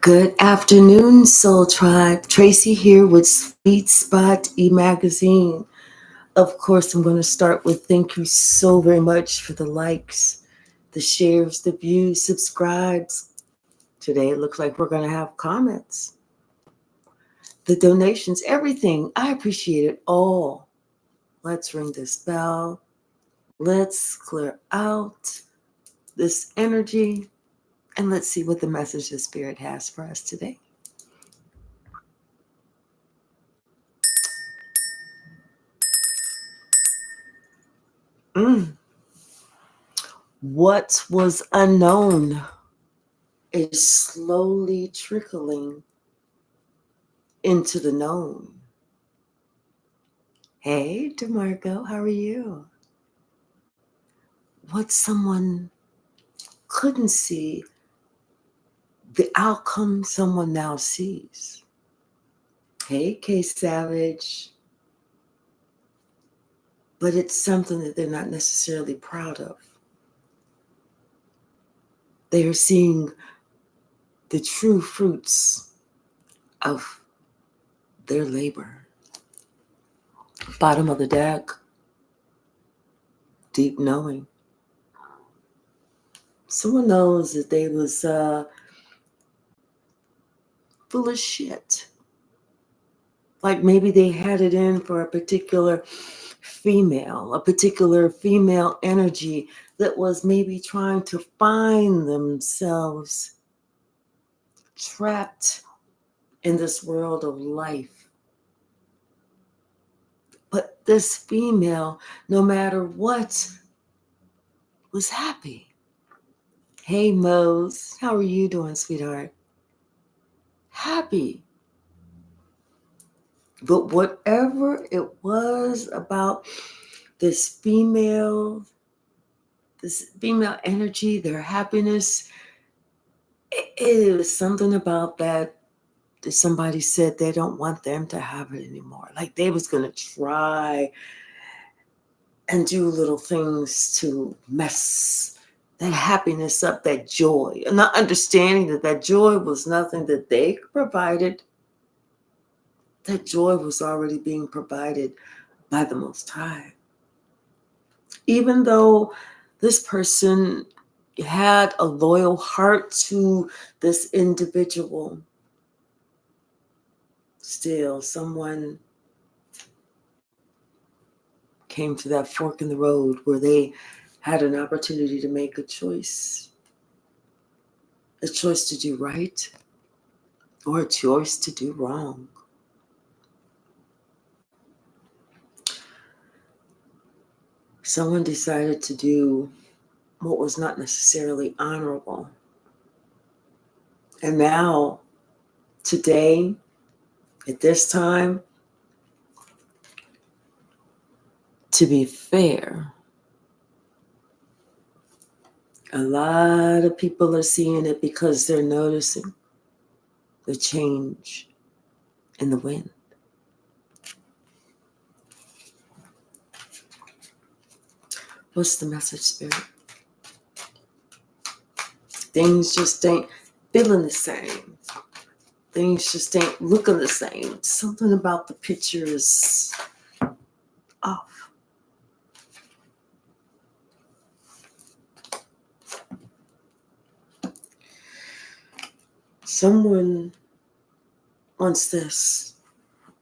Good afternoon, Soul Tribe. Tracy here with Sweet Spot e-magazine. Of course, I'm going to start with thank you so very much for the likes, the shares, the views, subscribes. Today it looks like we're going to have comments, the donations, everything. I appreciate it all. Let's ring this bell. Let's clear out this energy and let's see what the message the Spirit has for us today. What was unknown is slowly trickling into the known. Hey, DeMarco, how are you? What someone couldn't see, the outcome someone now sees. Hey, K Savage. But it's something that they're not necessarily proud of. They are seeing the true fruits of their labor. Bottom of the deck, deep knowing. Someone knows that they was full of shit. Like maybe they had it in for a particular female energy that was maybe trying to find themselves trapped in this world of life. But this female, no matter what, was happy. Hey, Mose, how are you doing, sweetheart? Happy. But whatever it was about this female energy, their happiness, it was something about that somebody said they don't want them to have it anymore. Like they was going to try and do little things to mess that happiness up, that joy, and not understanding that joy was nothing that they provided. That joy was already being provided by the Most High. Even though this person had a loyal heart to this individual, still someone came to that fork in the road where they had an opportunity to make a choice to do right or a choice to do wrong. Someone decided to do what was not necessarily honorable. And now, today, at this time, to be fair, a lot of people are seeing it because they're noticing the change in the wind. What's the message, Spirit? Things just ain't feeling the same. Things just ain't looking the same. Something about the picture is off. Someone wants this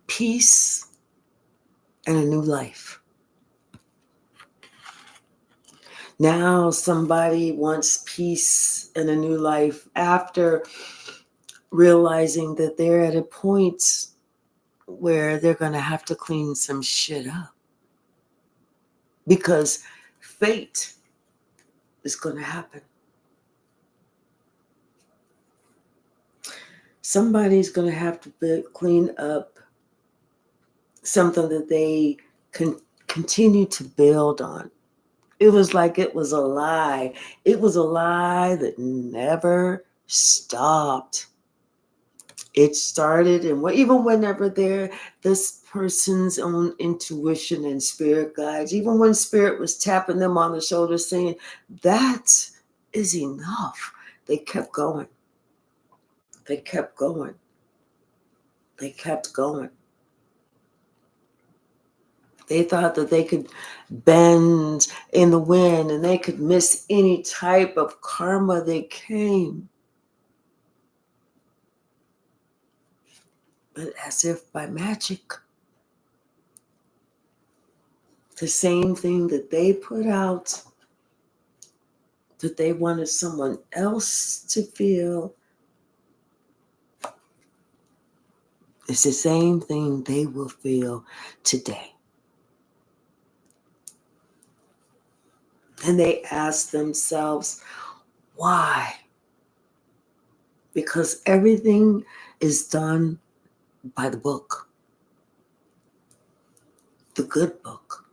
peace and a new life. Now somebody wants peace and a new life after realizing that they're at a point where they're going to have to clean some shit up. Because fate is going to happen. Somebody's going to have to clean up something that they can continue to build on. It was like it was a lie. It was a lie that never stopped. It started, and even whenever this person's own intuition and spirit guides, even when spirit was tapping them on the shoulder saying, that is enough, they kept going. They kept going. They kept going. They thought that they could bend in the wind and they could miss any type of karma that came. But as if by magic, the same thing that they put out, that they wanted someone else to feel, is the same thing they will feel today. And they ask themselves, why? Because everything is done by the book, the good book,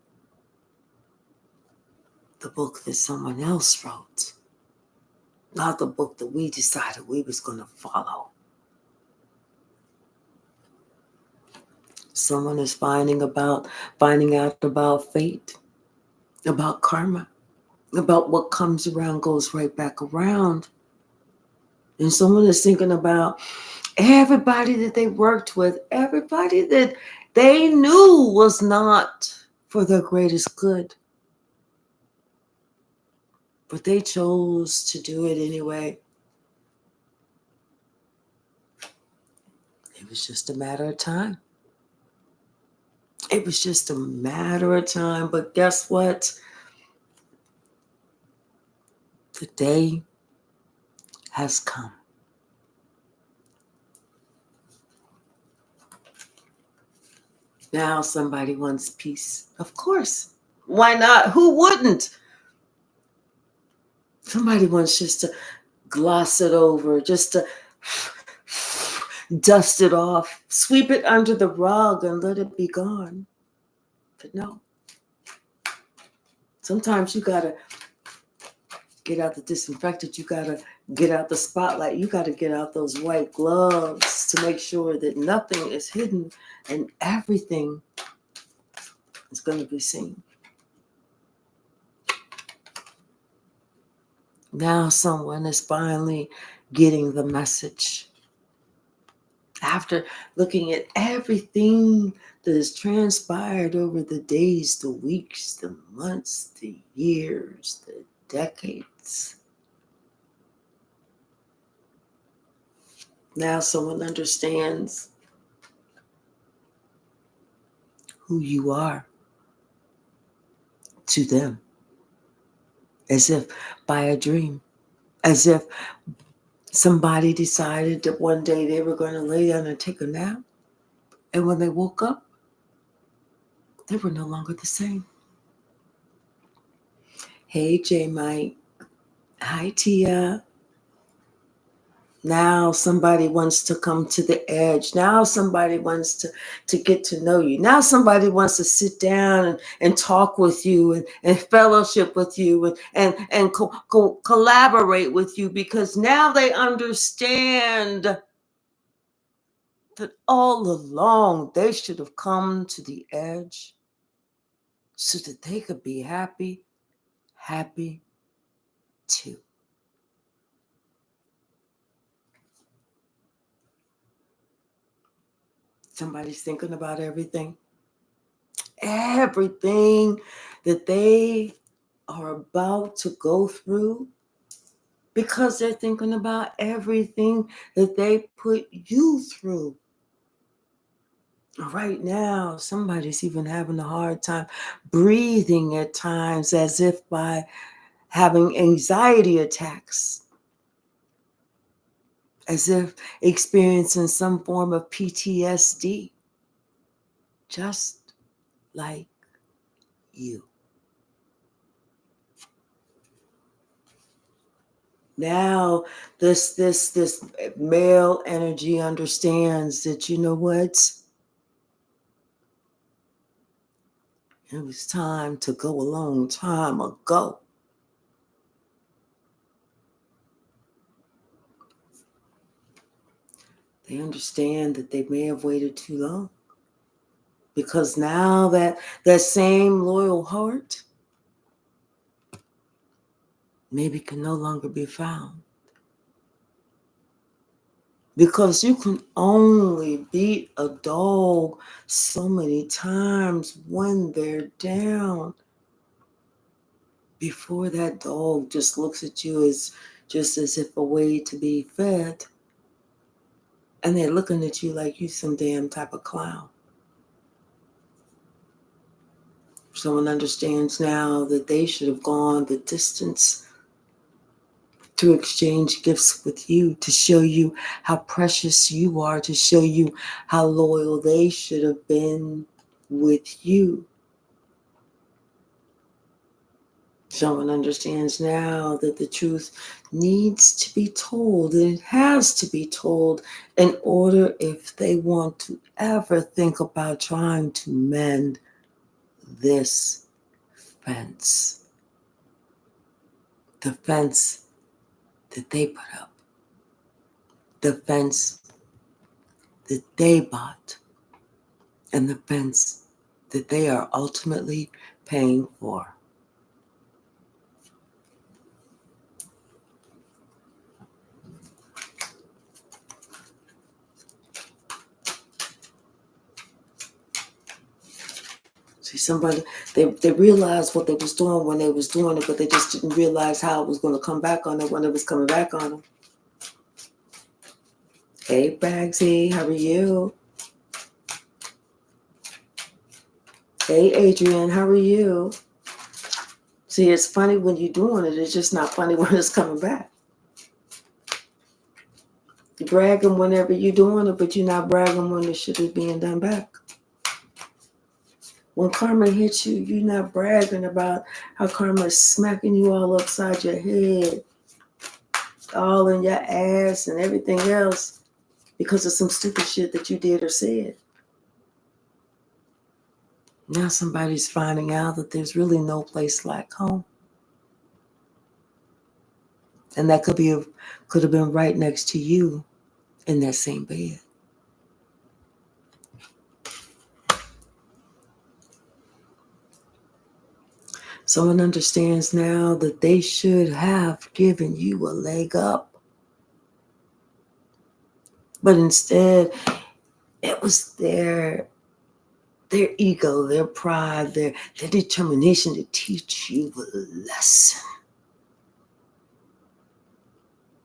the book that someone else wrote, not the book that we decided we was going to follow. Someone is finding out about fate, about karma, about what comes around goes right back around. And someone is thinking about everybody that they worked with, everybody that they knew was not for their greatest good. But they chose to do it anyway. It was just a matter of time. It was just a matter of time. But guess what? The day has come. Now somebody wants peace. Of course. Why not? Who wouldn't? Somebody wants just to gloss it over, just to dust it off, sweep it under the rug and let it be gone. But no. Sometimes you got to get out the disinfectant. You got to get out the spotlight. You got to get out those white gloves to make sure that nothing is hidden and everything is going to be seen. Now someone is finally getting the message. After looking at everything that has transpired over the days, the weeks, the months, the years, the decades. Now someone understands who you are to them. As if by a dream. As if somebody decided that one day they were going to lay down and take a nap. And when they woke up, they were no longer the same. Hey, J Mike. Hi, Tia. Now somebody wants to come to the edge. Now somebody wants to get to know you. Now somebody wants to sit down and talk with you and fellowship with you and collaborate with you, because now they understand that all along they should have come to the edge so that they could be happy too. Somebody's thinking about everything that they are about to go through, because they're thinking about everything that they put you through. Right now, somebody's even having a hard time breathing at times, as if by having anxiety attacks, as if experiencing some form of PTSD, just like you. Now, this male energy understands that, you know what? It was time to go a long time ago. They understand that they may have waited too long, because now that same loyal heart maybe can no longer be found. Because you can only beat a dog so many times when they're down before that dog just looks at you as just as if a way to be fed. And they're looking at you like you some damn type of clown. Someone understands now that they should have gone the distance to exchange gifts with you, to show you how precious you are, to show you how loyal they should have been with you. Someone understands now that the truth needs to be told, and it has to be told in order if they want to ever think about trying to mend this fence. The fence that they put up, the fence that they bought, and the fence that they are ultimately paying for. See, somebody, they realized what they was doing when they was doing it, but they just didn't realize how it was going to come back on them when it was coming back on them. Hey, Bagsy, how are you? Hey, Adrian, how are you? See, it's funny when you're doing it. It's just not funny when it's coming back. You're bragging whenever you're doing it, but you're not bragging when the shit is being done back. When karma hits you, you're not bragging about how karma is smacking you all upside your head, all in your ass and everything else because of some stupid shit that you did or said. Now somebody's finding out that there's really no place like home. And that could have been right next to you in that same bed. Someone understands now that they should have given you a leg up. But instead, it was their ego, their pride, their determination to teach you a lesson.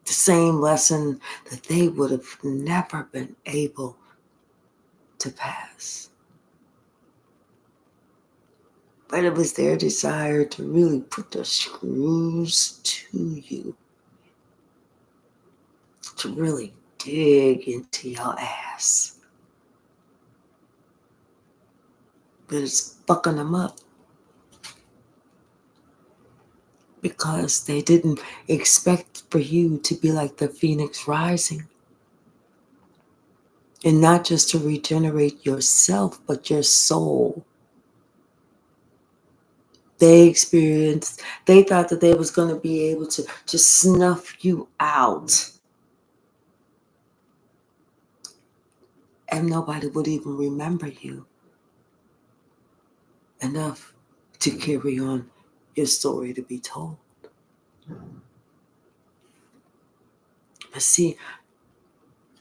The same lesson that they would have never been able to pass. But it was their desire to really put the screws to you, to really dig into your ass. But it's fucking them up because they didn't expect for you to be like the phoenix rising. And not just to regenerate yourself, but your soul. They thought that they was going to be able to just snuff you out. And nobody would even remember you enough to carry on your story to be told. But see,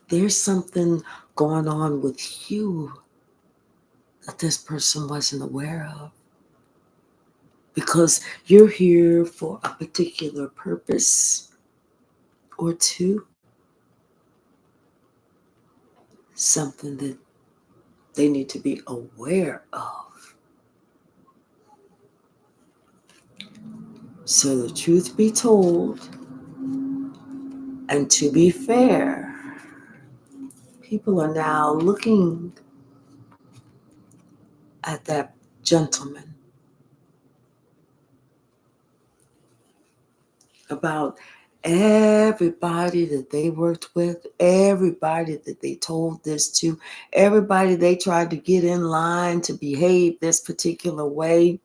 there's something going on with you that this person wasn't aware of. Because you're here for a particular purpose or two. Something that they need to be aware of. So the truth be told, and to be fair, people are now looking at that gentleman about everybody that they worked with, everybody that they told this to, everybody they tried to get in line to behave this particular way.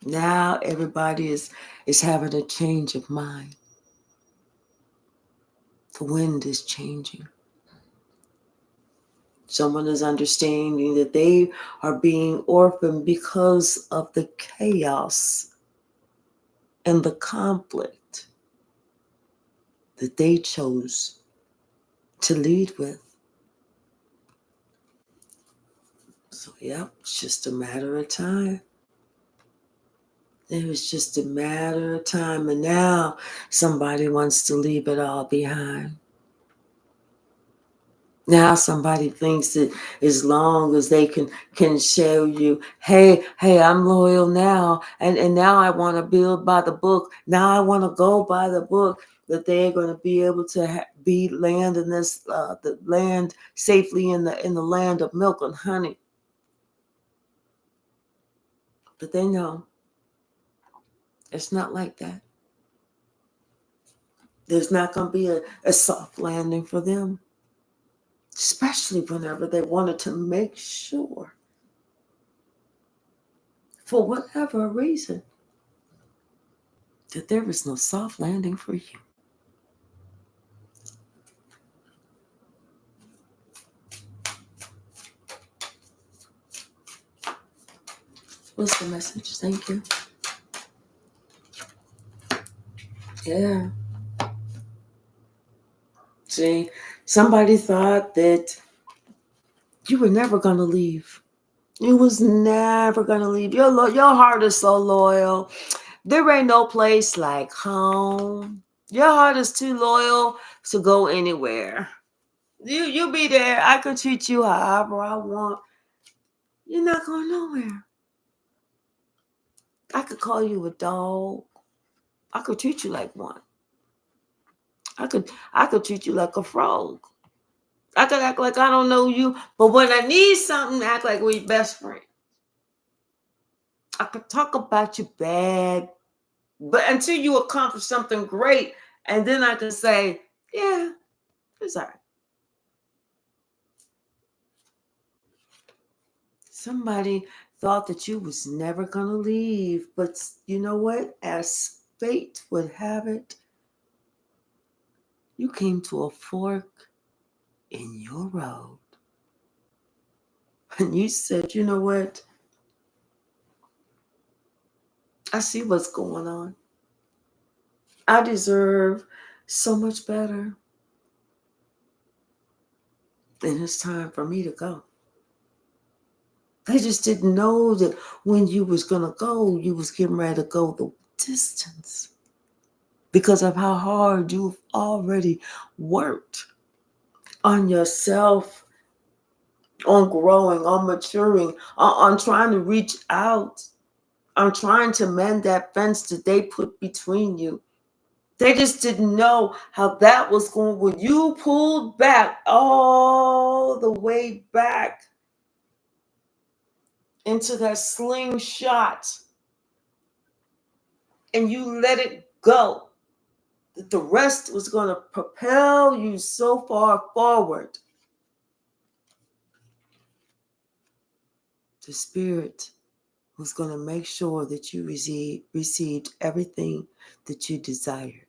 Now everybody is having a change of mind. The wind is changing. Someone is understanding that they are being orphaned because of the chaos and the conflict that they chose to lead with. So, yep, it's just a matter of time. It was just a matter of time. And now somebody wants to leave it all behind. Now somebody thinks that as long as they can show you, hey, I'm loyal now, and now I want to build by the book. Now I want to go by the book, that they're going to be able to be land in this the land safely in the land of milk and honey. But they know it's not like that. There's not going to be a soft landing for them, especially whenever they wanted to make sure, for whatever reason, that there is no soft landing for you. What's the message? Thank you. Yeah. See, somebody thought that you were never going to leave. You was never going to leave. Your heart is so loyal. There ain't no place like home. Your heart is too loyal to go anywhere. You be there. I could treat you however I want. You're not going nowhere. I could call you a dog. I could treat you like one. I could treat you like a frog. I could act like I don't know you, but when I need something, act like we're best friends. I could talk about you bad, but until you accomplish something great, and then I can say, yeah, it's all right. Somebody thought that you was never going to leave, but you know what? As fate would have it, you came to a fork in your road. And you said, you know what? I see what's going on. I deserve so much better. And it's time for me to go. They just didn't know that when you was going to go, you was getting ready to go the distance because of how hard you've already worked on yourself, on growing, on maturing, on trying to reach out, on trying to mend that fence that they put between you. They just didn't know how that was going. When you pulled back all the way back into that slingshot and you let it go, that the rest was going to propel you so far forward. The Spirit was going to make sure that you received everything that you desired.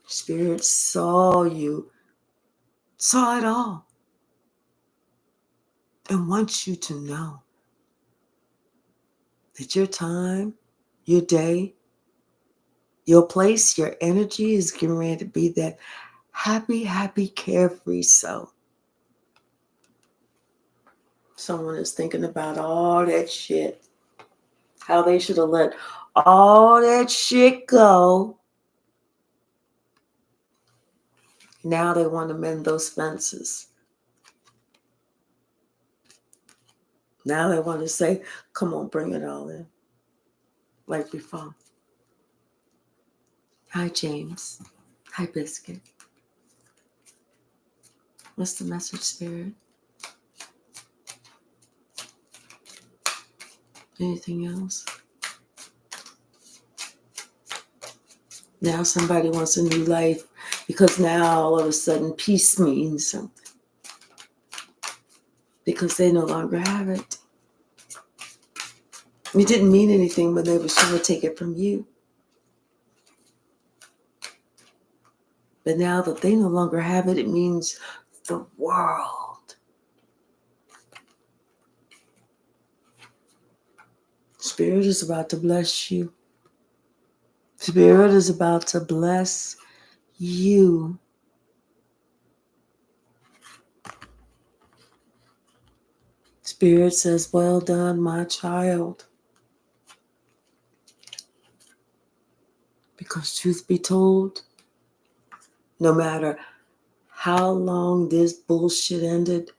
Spirit saw you, saw it all, and wants you to know that your time, your day, your place, your energy is getting ready to be that happy, carefree soul. Someone is thinking about all that shit, how they should have let all that shit go. Now they want to mend those fences. Now they want to say, come on, bring it all in. Like before. Hi, James. Hi, Biscuit. What's the message, Spirit? Anything else? Now somebody wants a new life because now all of a sudden peace means something. Because they no longer have it. It didn't mean anything when they were trying to take it from you. But now that they no longer have it, it means the world. That's Spirit is about to bless you. Spirit is about to bless you. Spirit says, well done, my child. Because truth be told, no matter how long this bullshit ended,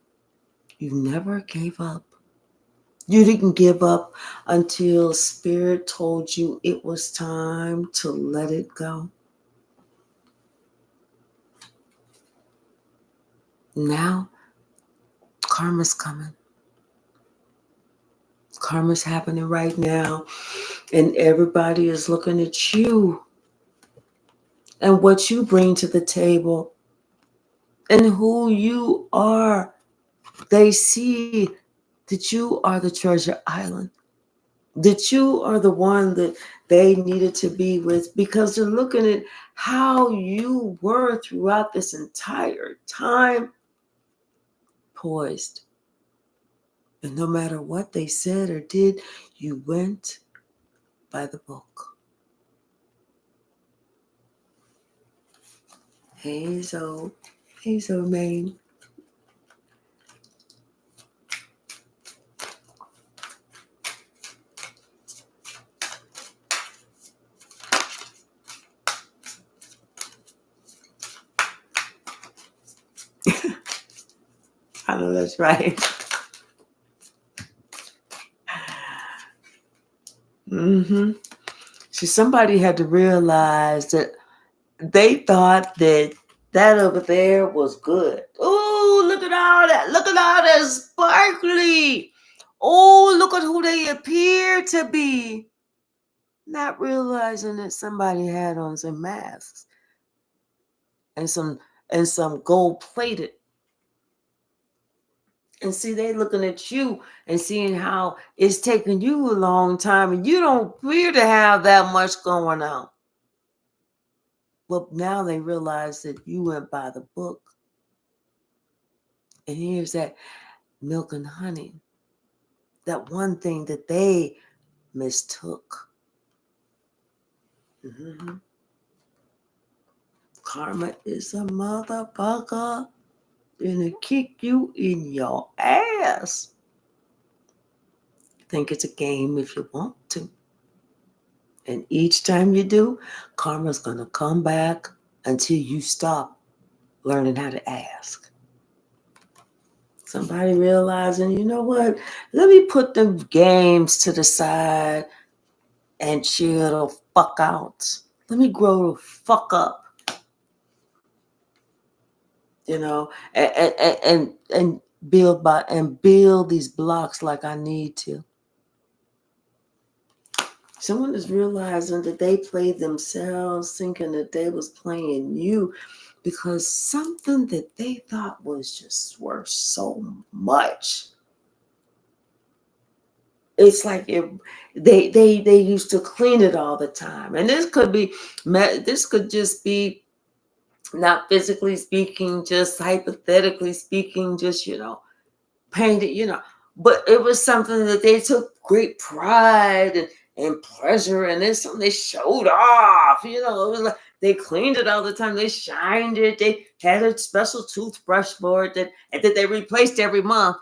you never gave up. You didn't give up until Spirit told you it was time to let it go. Now, karma's coming. Karma's happening right now. And everybody is looking at you and what you bring to the table and who you are. They see that you are the treasure island, that you are the one that they needed to be with, because they're looking at how you were throughout this entire time, poised. And no matter what they said or did, you went by the book. Hey, Zo, Maine. I know that's right. See, somebody had to realize that they thought that over there was good. Oh, look at all that. Look at all that sparkly. Oh, look at who they appear to be. Not realizing that somebody had on some masks and some gold plated. And see, they looking at you and seeing how it's taking you a long time and you don't appear to have that much going on. Well, now they realize that you went by the book. And here's that milk and honey. That one thing that they mistook. Mm-hmm. Karma is a motherfucker. Gonna kick you in your ass. Think it's a game if you want to. And each time you do, karma's gonna come back until you stop learning how to ask. Somebody realizing, you know what? Let me put them games to the side and chill the fuck out. Let me grow the fuck up. You know, and build these blocks like I need to. Someone is realizing that they played themselves, thinking that they was playing you, because something that they thought was just worth so much. It's like they used to clean it all the time, and this could just be not physically speaking, just hypothetically speaking, just painted, but it was something that they took great pride and pleasure in. It's something they showed off. It was like they cleaned it all the time. They shined it. They had a special toothbrush for it that they replaced every month.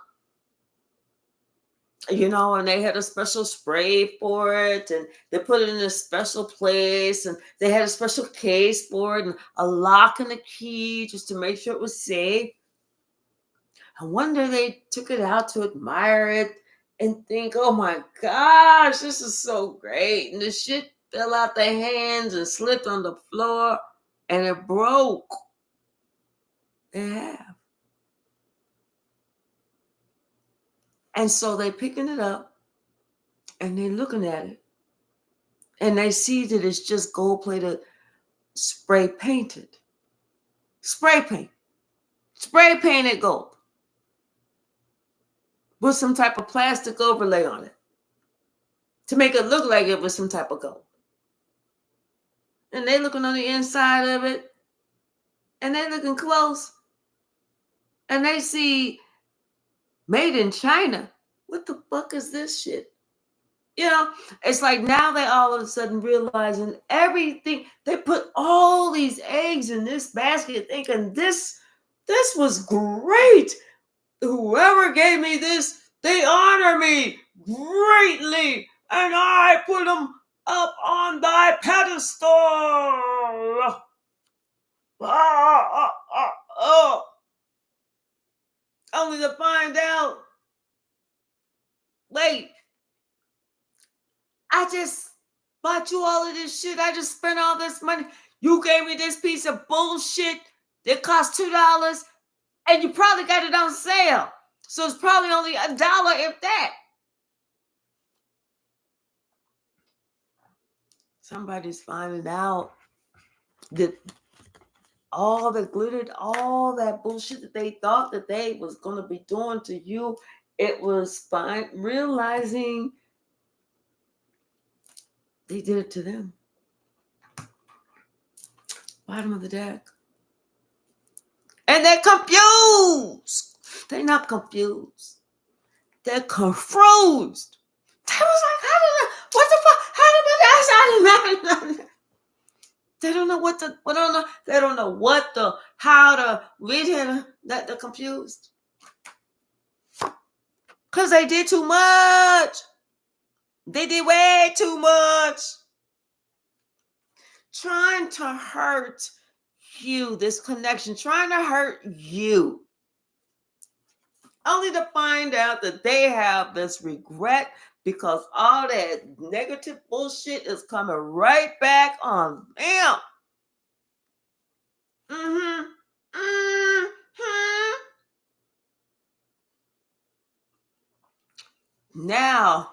And they had a special spray for it, and they put it in a special place, and they had a special case for it, and a lock and a key just to make sure it was safe. I wonder they took it out to admire it and think, oh my gosh, this is so great. And the shit fell out their hands and slipped on the floor and it broke. It have. And so they picking it up and they looking at it. And they see that it's just gold-plated, spray painted. Spray paint. Spray painted gold. With some type of plastic overlay on it to make it look like it was some type of gold. And they looking on the inside of it, and they looking close, and they see made in China. What the fuck is this shit? You know, it's like now they all of a sudden realizing everything. They put all these eggs in this basket, thinking this was great. Whoever gave me this, they honor me greatly, and I put them up on thy pedestal. Oh. Only to find out, wait, I just bought you all of this shit. I just spent all this money. You gave me this piece of bullshit that cost $2, and you probably got it on sale. So it's probably only $1, if that. Somebody's finding out that all that glittered, all that bullshit that they thought that they was going to be doing to you, it was fine. Realizing they did it to them. Bottom of the deck. And they're confused. They're not confused. They're confused. They was like, what the fuck? How did that? They don't know what to, they don't know what the, how to read him. That they're confused. Because they did too much. They did way too much. Trying to hurt you, this connection, trying to hurt you. Only to find out that they have this regret because all that negative bullshit is coming right back on them. Now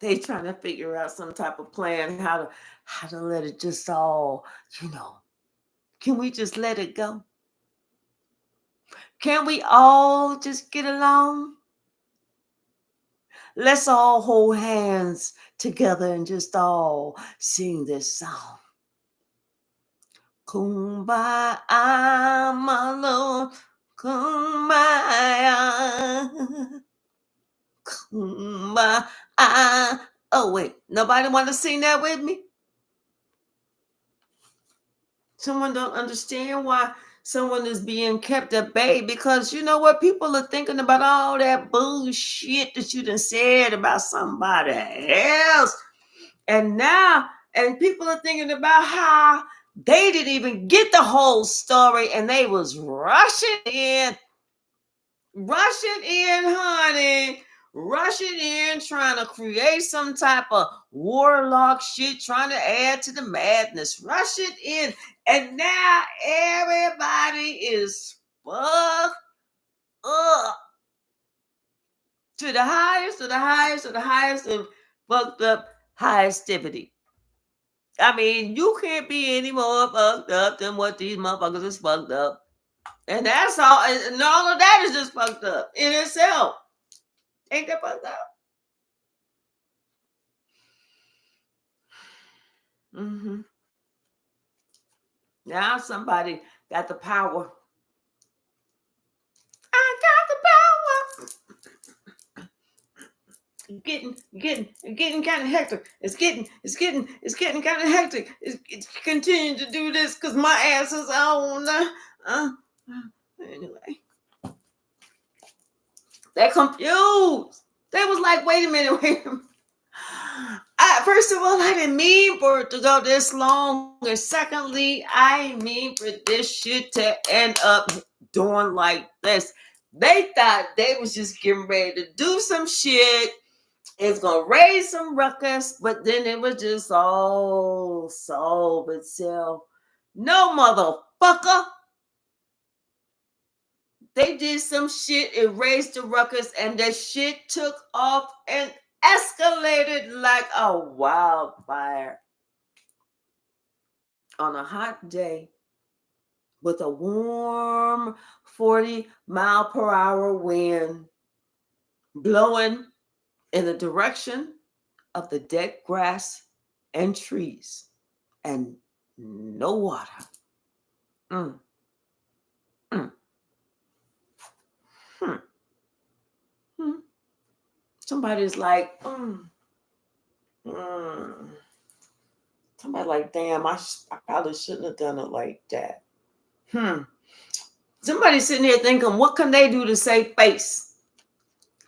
they trying to figure out some type of plan how to let it just all, can we just let it go? Can we all just get along? Let's all hold hands together and just all sing this song. Kumbaya, my love, kumbaya, kumbaya. Oh, wait, nobody want to sing that with me? Someone don't understand why someone is being kept at bay, because you know what? People are thinking about all that bullshit that you done said about somebody else. And now, and people are thinking about how they didn't even get the whole story and they was rushing in, honey. Rushing in, trying to create some type of warlock shit, trying to add to the madness. Rushing in. And now everybody is fucked up. To the highest of fucked up highestivity. I mean, you can't be any more fucked up than what these motherfuckers is fucked up. And that's all. And all of that is just fucked up in itself. Ain't that fucked up? Mm-hmm. Now somebody got the power. I got the power. Getting kind of hectic. It's getting kind of hectic. It's continuing to do this because my ass is on. Anyway, they're confused. They was like, wait a minute. First of all, I didn't mean for it to go this long. And secondly, I didn't mean for this shit to end up doing like this. They thought they was just getting ready to do some shit. It's gonna raise some ruckus, but then it was just all solve itself. No, motherfucker. They did some shit, it raised the ruckus, and that shit took off and escalated like a wildfire. On a hot day with a warm 40-mile-per-hour wind blowing in the direction of the dead grass and trees and no water. Mm. Mm. Hmm. Hmm. Somebody's like, somebody like, damn, I probably shouldn't have done it like that. Somebody's sitting here thinking, what can they do to save face?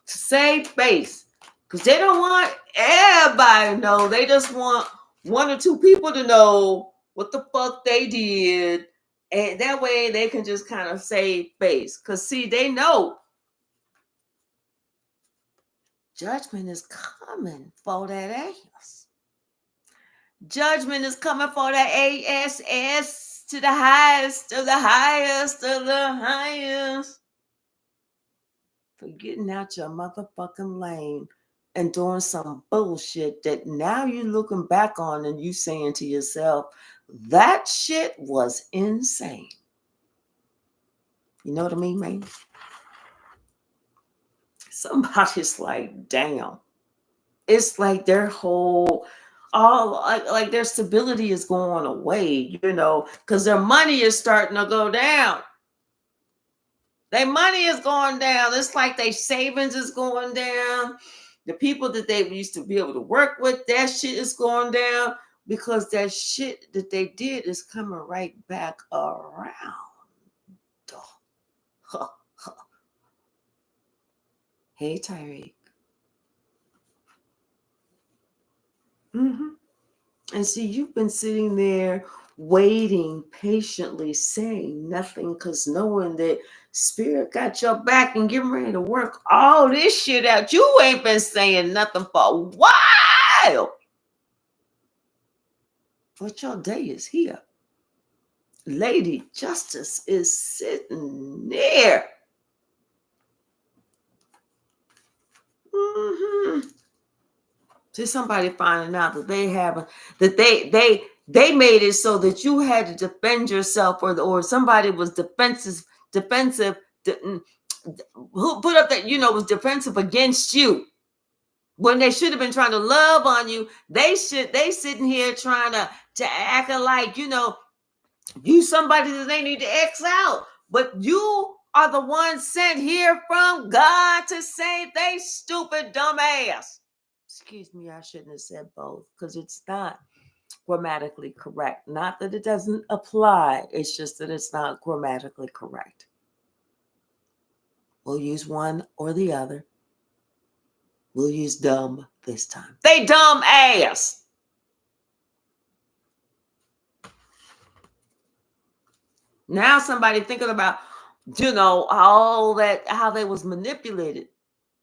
To save face. Because they don't want everybody to know. They just want one or two people to know what the fuck they did. And that way they can just kind of save face. Because, see, they know judgment is coming for that ass. Judgment is coming for that ass to the highest of the highest of the highest. For getting out your motherfucking lane and doing some bullshit that now you're looking back on and you saying to yourself, that shit was insane. You know what I mean, man? Somebody's like, damn. It's like their whole, all like their stability is going away, because their money is starting to go down. Their money is going down. It's like their savings is going down. The people that they used to be able to work with, that shit is going down because that shit that they did is coming right back around. Hey, Tyreek. And see, you've been sitting there waiting patiently, saying nothing, because knowing that Spirit got your back and getting ready to work all this shit out. You ain't been saying nothing for a while. But your day is here. Lady Justice is sitting there. See, somebody finding out that they have they made it so that you had to defend yourself, or somebody was defensive, who put up that was defensive against you when they should have been trying to love on you. They sitting here trying to act like you somebody that they need to X out, but you are the one sent here from God to save they stupid dumb ass. Excuse me, I shouldn't have said both, because it's not grammatically correct. Not that it doesn't apply, it's just that it's not grammatically correct. We'll use one or the other. We'll use dumb this time. They dumb ass. Now somebody thinking about, all that, how they was manipulated.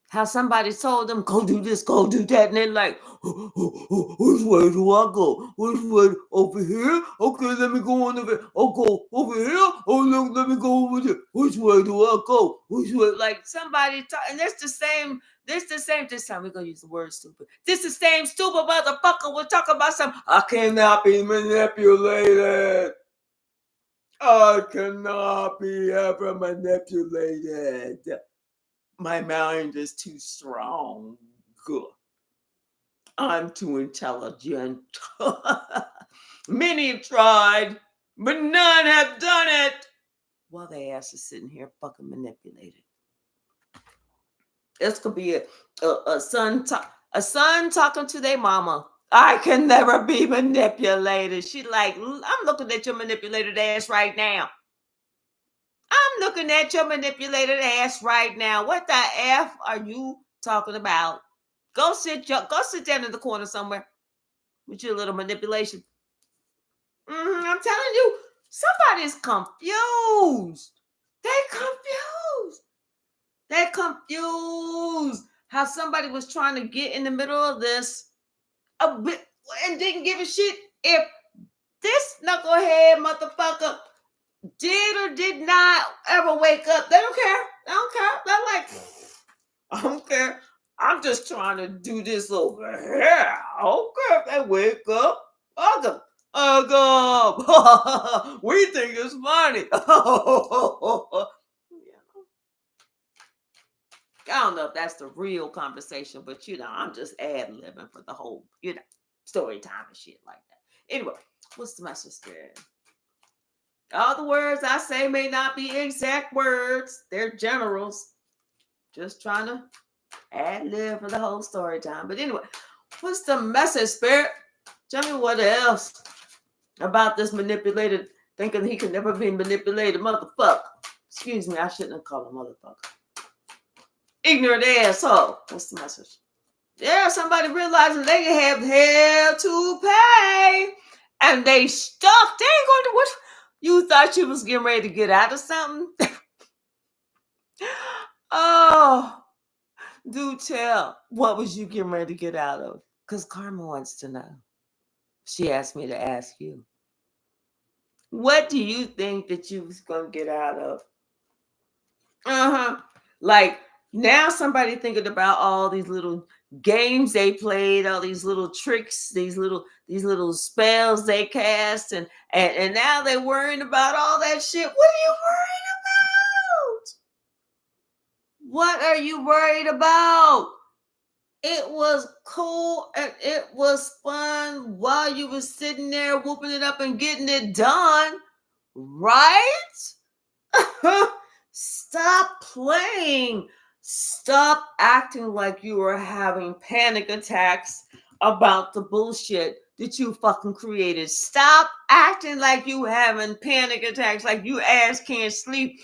How somebody told them, go do this, go do that. And they're like, which way do I go? Which way? Over here? Okay, let me go on over here. Oh, go over here? Oh, look, let me go over there. Which way do I go? Which way? Like somebody, and that's the same. This time we're going to use the word stupid. This the same stupid motherfucker will talk about something. I cannot be manipulated. I cannot be ever manipulated. My mind is too strong. I'm too intelligent. Many have tried, but none have done it. While their ass is sitting here fucking manipulated. This could be a son talking to their mama. I can never be manipulated. She like, I'm looking at your manipulated ass right now. I'm looking at your manipulated ass right now. What the F are you talking about? Go sit down in the corner somewhere with your little manipulation. I'm telling you, somebody's confused. They're confused. How somebody was trying to get in the middle of this a bit and didn't give a shit if this knucklehead motherfucker did or did not ever wake up. They don't care. They're like, I don't care. I'm just trying to do this over here. I don't care if they wake up. We think it's funny. I don't know if that's the real conversation, but I'm just ad-libbing for the whole, story time and shit like that. Anyway, what's the message there? All the words I say may not be exact words. They're generals. Just trying to Ad lib for the whole story time. But anyway, what's the message, Spirit? Tell me what else about this manipulated, thinking he could never be manipulated motherfucker. Excuse me, I shouldn't have called him motherfucker. Ignorant asshole. What's the message? Yeah, somebody realizing they have hell to pay. And they stuck. They ain't going to what you thought you was getting ready to get out of something. Oh, do tell. What was you getting ready to get out of? Because Karma wants to know. She asked me to ask you. What do you think that you was going to get out of? Like now somebody thinking about all these little games they played, all these little tricks, these little spells they cast, and now they're worrying about all that shit. What are you worried about? What are you worried about? It was cool and it was fun while you were sitting there whooping it up and getting it done, right? Stop playing. Stop acting like you were having panic attacks about the bullshit that you fucking created. Stop acting like you having panic attacks, like you ass can't sleep.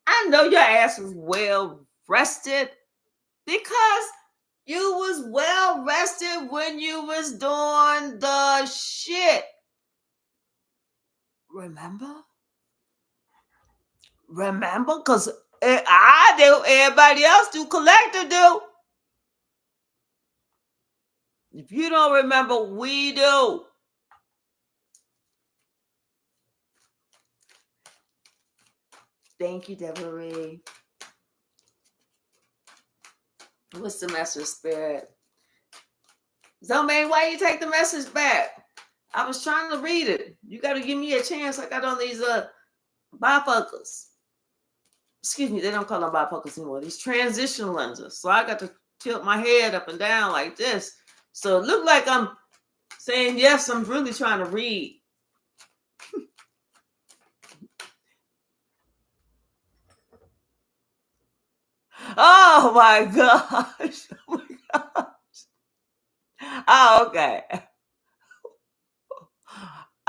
I know your ass is well rested because you was well rested when you was doing the shit. Remember? Because I do, everybody else do, collector do. If you don't remember, we do. Thank you, Deborah. What's the message, Spirit? Zomaine, why you take the message back? I was trying to read it. You got to give me a chance. I got on these bifocals. Excuse me, they don't call them bifocals anymore. These transition lenses. So I got to tilt my head up and down like this. So it looked like I'm saying yes. I'm really trying to read. Oh my gosh. Oh my gosh. Oh, okay.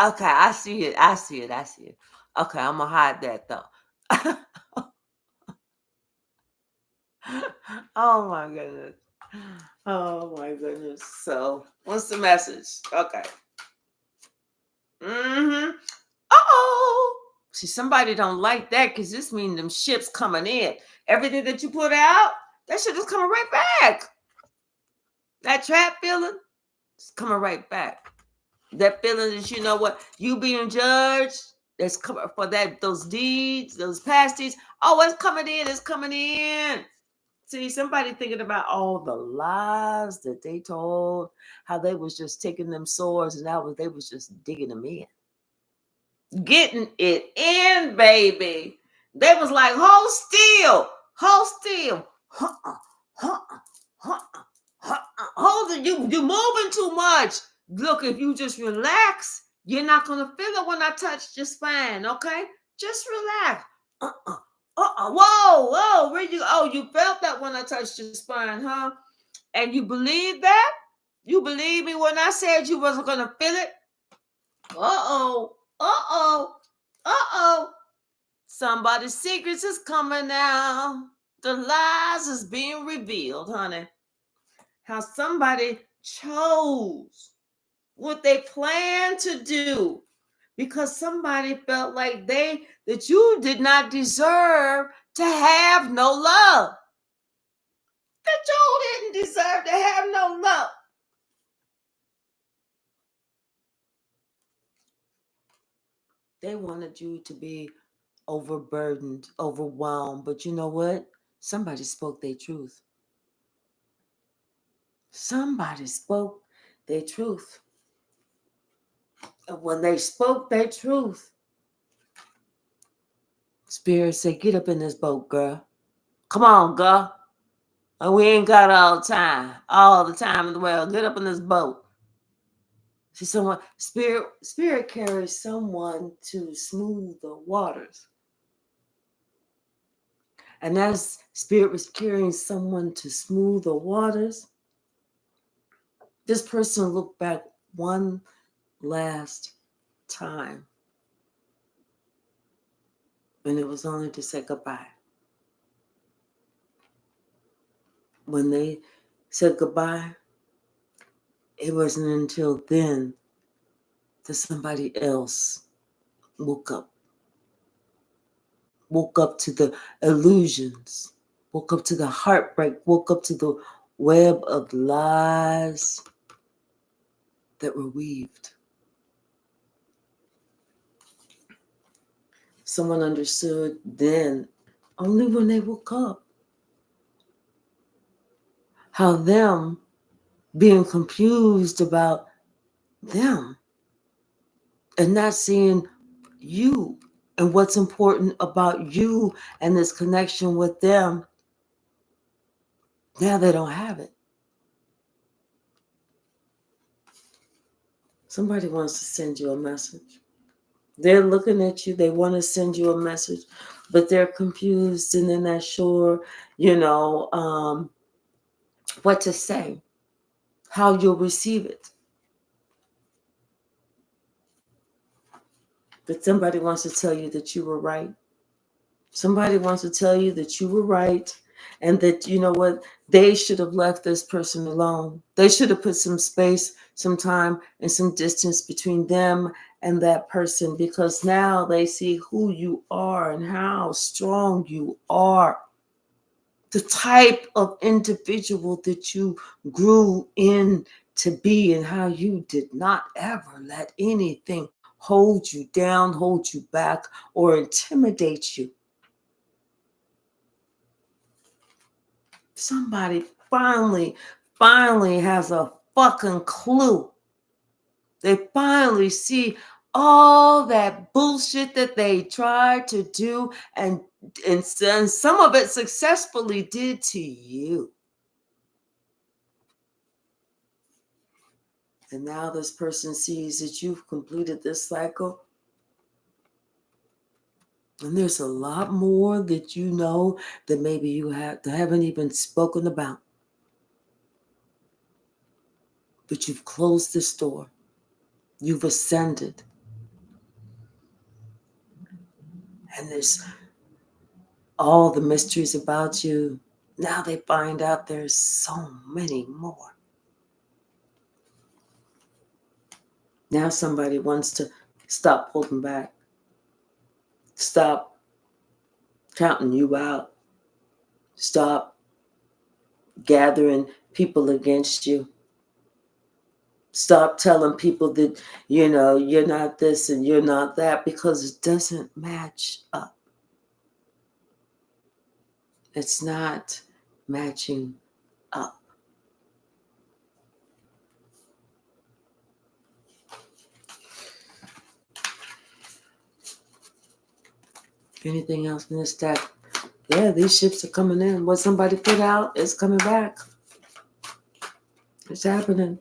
Okay, I see it. Okay, I'm gonna hide that though. Oh my goodness. Oh my goodness. So what's the message? Okay. Uh-oh. See, somebody don't like that because this means them ships coming in. Everything that you put out, that shit is coming right back. That trap feeling is coming right back. That feeling that you know what, you being judged, that's coming for that, those deeds, those past deeds. Oh, it's coming in, it's coming in. See, somebody thinking about all the lies that they told, how they was just taking them swords and they was just digging them in. Getting it in, baby. They was like, hold still. Hold it. You moving too much. Look, if you just relax, you're not gonna feel it when I touch your spine, okay? Just relax. Whoa, where you? Oh, you felt that when I touched your spine, huh? And you believe that? You believe me when I said you wasn't gonna feel it? Uh-oh. Somebody's secrets is coming out. The lies is being revealed, honey. How somebody chose what they planned to do because somebody felt like that you did not deserve to have no love. That you didn't deserve to have no love. They wanted you to be overburdened, overwhelmed, but you know what? Somebody spoke their truth. Somebody spoke their truth. And when they spoke their truth, Spirit said, get up in this boat, girl. Come on, girl. And we ain't got all the time in the world. Get up in this boat. See, someone, Spirit carries someone to smooth the waters. And as Spirit was carrying someone to smooth the waters, this person looked back one last time. And it was only to say goodbye. When they said goodbye, it wasn't until then that somebody else woke up to the illusions, woke up to the heartbreak, woke up to the web of lies that were weaved. Someone understood then, only when they woke up, how them being confused about them and not seeing you and what's important about you and this connection with them, now they don't have it. Somebody wants to send you a message. They're looking at you, they want to send you a message, but they're confused and they're not sure, what to say, how you'll receive it. But somebody wants to tell you that you were right. Somebody wants to tell you that you were right and that, you know what, they should have left this person alone. They should have put some space, some time, and some distance between them and that person, because now they see who you are and how strong you are. The type of individual that you grew in to be, and how you did not ever let anything hold you down, hold you back, or intimidate you. Somebody finally has a fucking clue. They finally see all that bullshit that they tried to do and some of it successfully did to you. And now this person sees that you've completed this cycle. And there's a lot more that you know that maybe you haven't even spoken about. But you've closed this door. You've ascended. And there's all the mysteries about you. Now they find out there's so many more. Now somebody wants to stop holding back. Stop counting you out. Stop gathering people against you. Stop telling people that, you're not this and you're not that, because it doesn't match up. It's not matching up. Anything else in this deck? Yeah, these ships are coming in. What somebody put out is coming back. It's happening.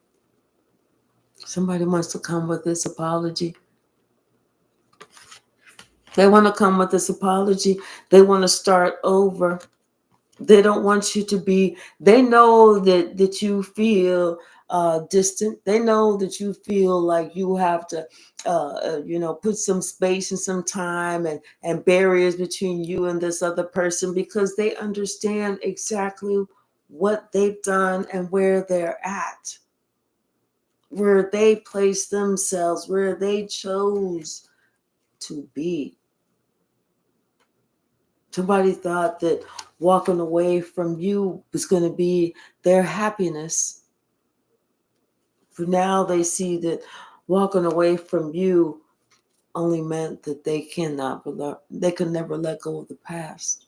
Somebody wants to come with this apology. They want to come with this apology. They want to start over. They don't want you to be, they know that you feel distant. They know that you feel like you have to, put some space and some time and barriers between you and this other person, because they understand exactly what they've done and where they're at, where they place themselves, where they chose to be. Somebody thought that walking away from you was going to be their happiness. But now they see that walking away from you only meant that they can never let go of the past.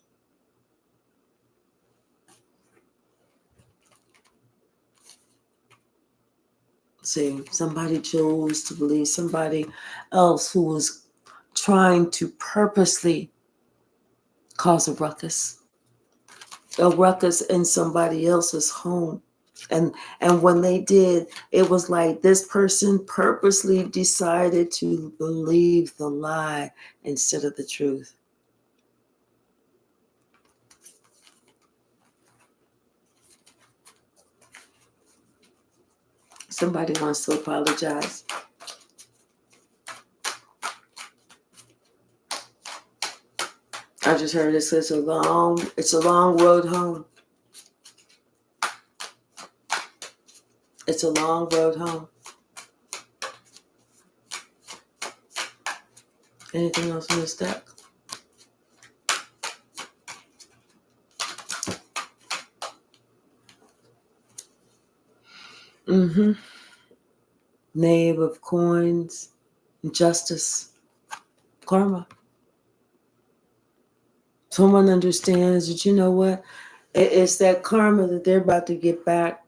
See, somebody chose to believe somebody else who was trying to purposely cause a ruckus in somebody else's home. And when they did, it was like this person purposely decided to believe the lie instead of the truth. Somebody wants to apologize. I just heard it says it's a long road home. It's a long road home. Anything else in this deck? Knave of coins, justice, karma. Someone understands that, you know what? It's that karma that they're about to get back.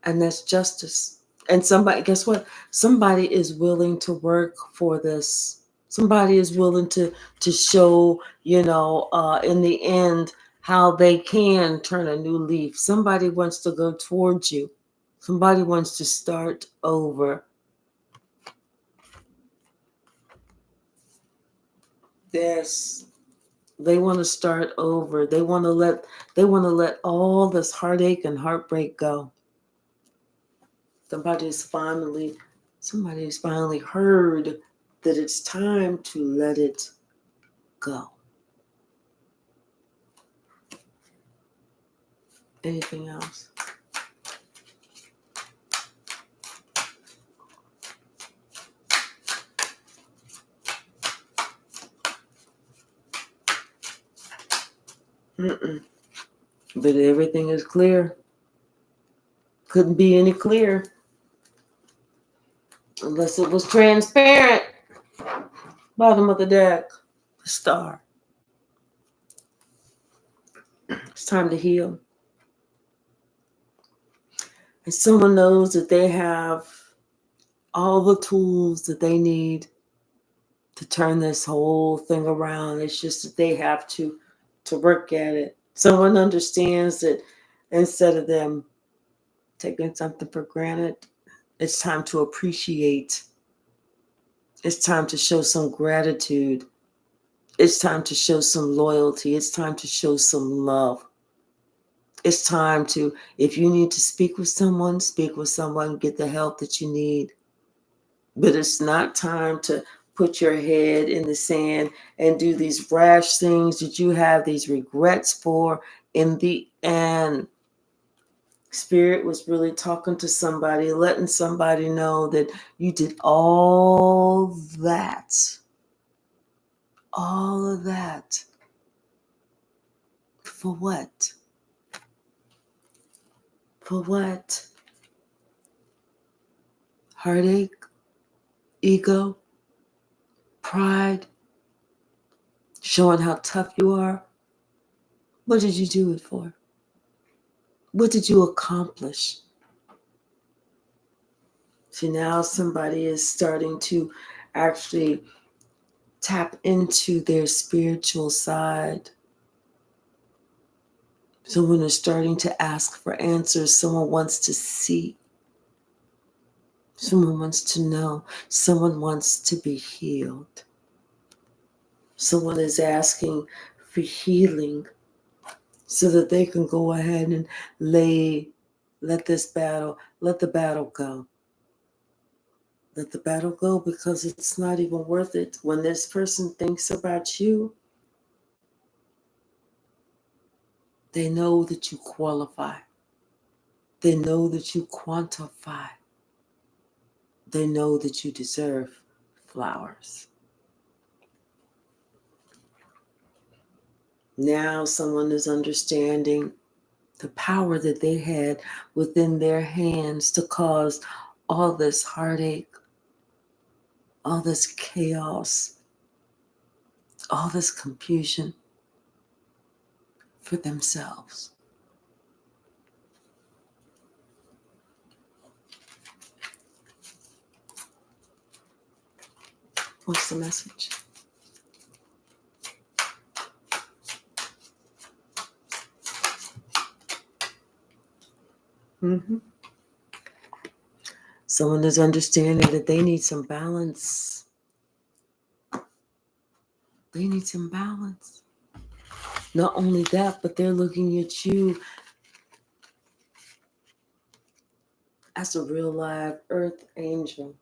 And that's justice. And somebody, guess what? Somebody is willing to work for this. Somebody is willing to show, in the end, how they can turn a new leaf. Somebody wants to go towards you. Somebody wants to start over. Yes. They want to start over. They want to let all this heartache and heartbreak go. Somebody's finally heard that it's time to let it go. Anything else? But everything is clear. Couldn't be any clearer. Unless it was transparent. Bottom of the deck. The star. It's time to heal. And someone knows that they have all the tools that they need to turn this whole thing around. It's just that they have to work at it. Someone understands that instead of them taking something for granted, it's time to appreciate. It's time to show some gratitude. It's time to show some loyalty. It's time to show some love. It's time to, if you need to speak with someone, get the help that you need. But it's not time to put your head in the sand and do these rash things that you have these regrets for in the end. Spirit was really talking to somebody, letting somebody know that you did all that. All of that. For what? For what? Heartache? Ego? Pride? Showing how tough you are? What did you do it for? What did you accomplish? See, now somebody is starting to actually tap into their spiritual side. Someone is starting to ask for answers. Someone wants to see. Someone wants to know. Someone wants to be healed. Someone is asking for healing so that they can go ahead and let the battle go. Let the battle go, because it's not even worth it. When this person thinks about you, they know that you qualify. They know that you quantify. They know that you deserve flowers. Now someone is understanding the power that they had within their hands to cause all this heartache, all this chaos, all this confusion for themselves. What's the message? Someone is understanding that they need some balance. They need some balance. Not only that, but they're looking at you That's a real live earth angel.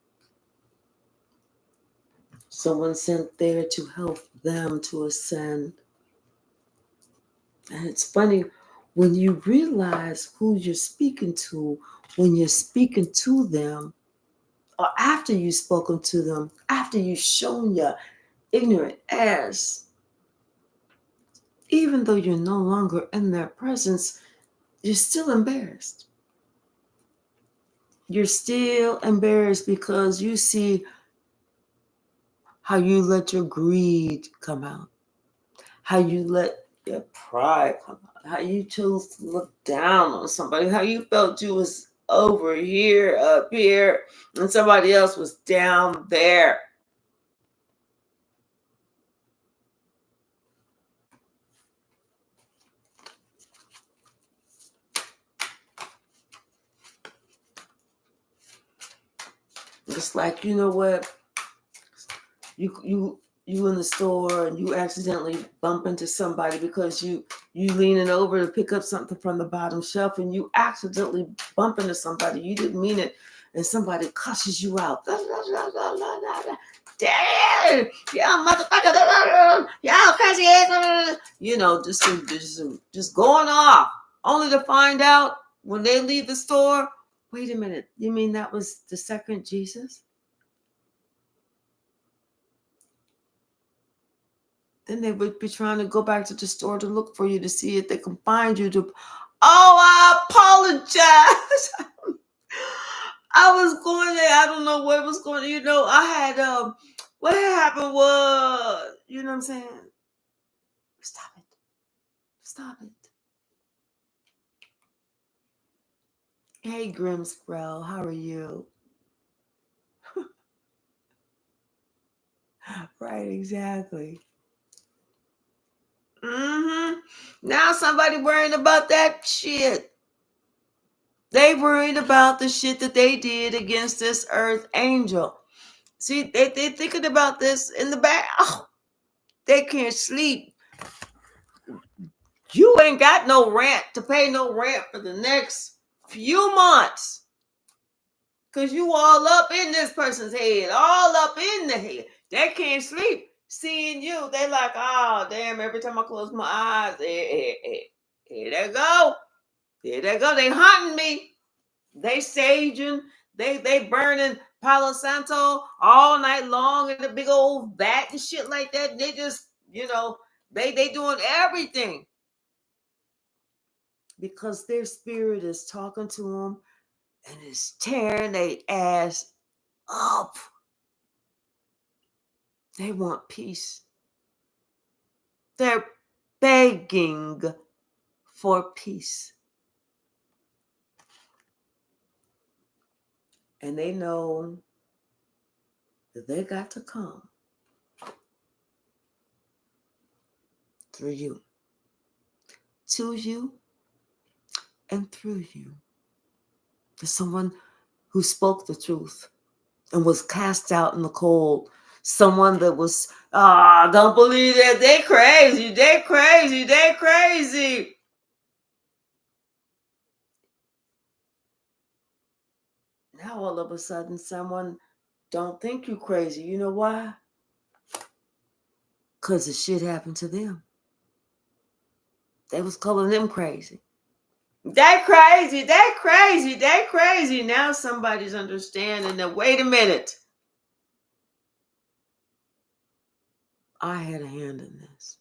Someone sent there to help them to ascend. And it's funny when you realize who you're speaking to, when you're speaking to them, or after you've spoken to them, after you've shown your ignorant ass, even though you're no longer in their presence, you're still embarrassed. You're still embarrassed because you see how you let your greed come out, how you let your pride come out, how you chose to look down on somebody, how you felt you was over here, up here, and somebody else was down there. It's like, you know what? You in the store and you accidentally bump into somebody because you leaning over to pick up something from the bottom shelf and you accidentally bump into somebody. You didn't mean it, and somebody cusses you out. Damn, yeah, motherfucker, yeah, crazy ass. You know, just going off, only to find out when they leave the store. Wait a minute, you mean that was the second Jesus? Then they would be trying to go back to the store to look for you to see if they can find you to. Oh, I apologize. I was going there. I don't know what was going on. You know, I had what had happened was, you know what I'm saying? Stop it. Stop it. Hey, Grimsprow, how are you? Right, exactly. Now somebody worrying about that shit. They worried about the shit that they did against this earth angel. See, they thinking about this in the back. Oh, they can't sleep. You ain't got no rent to pay no rent for the next few months. Because you all up in this person's head. All up in the head. They can't sleep. Seeing you, they like, oh, damn, every time I close my eyes, here they go. Here they go. They hunting me. They saging, they burning Palo Santo all night long in the big old vat and shit like that. They just, you know, they doing everything because their spirit is talking to them and is tearing their ass up. They want peace. They're begging for peace. And they know that they got to come through you, to you, and through you. To someone who spoke the truth and was cast out in the cold. Someone that was, don't believe that. They crazy. They crazy. They crazy. Now all of a sudden someone don't think you crazy. You know why? Because the shit happened to them. They was calling them crazy. They crazy. They crazy. They crazy. Now somebody's understanding that, wait a minute. I had a hand in this.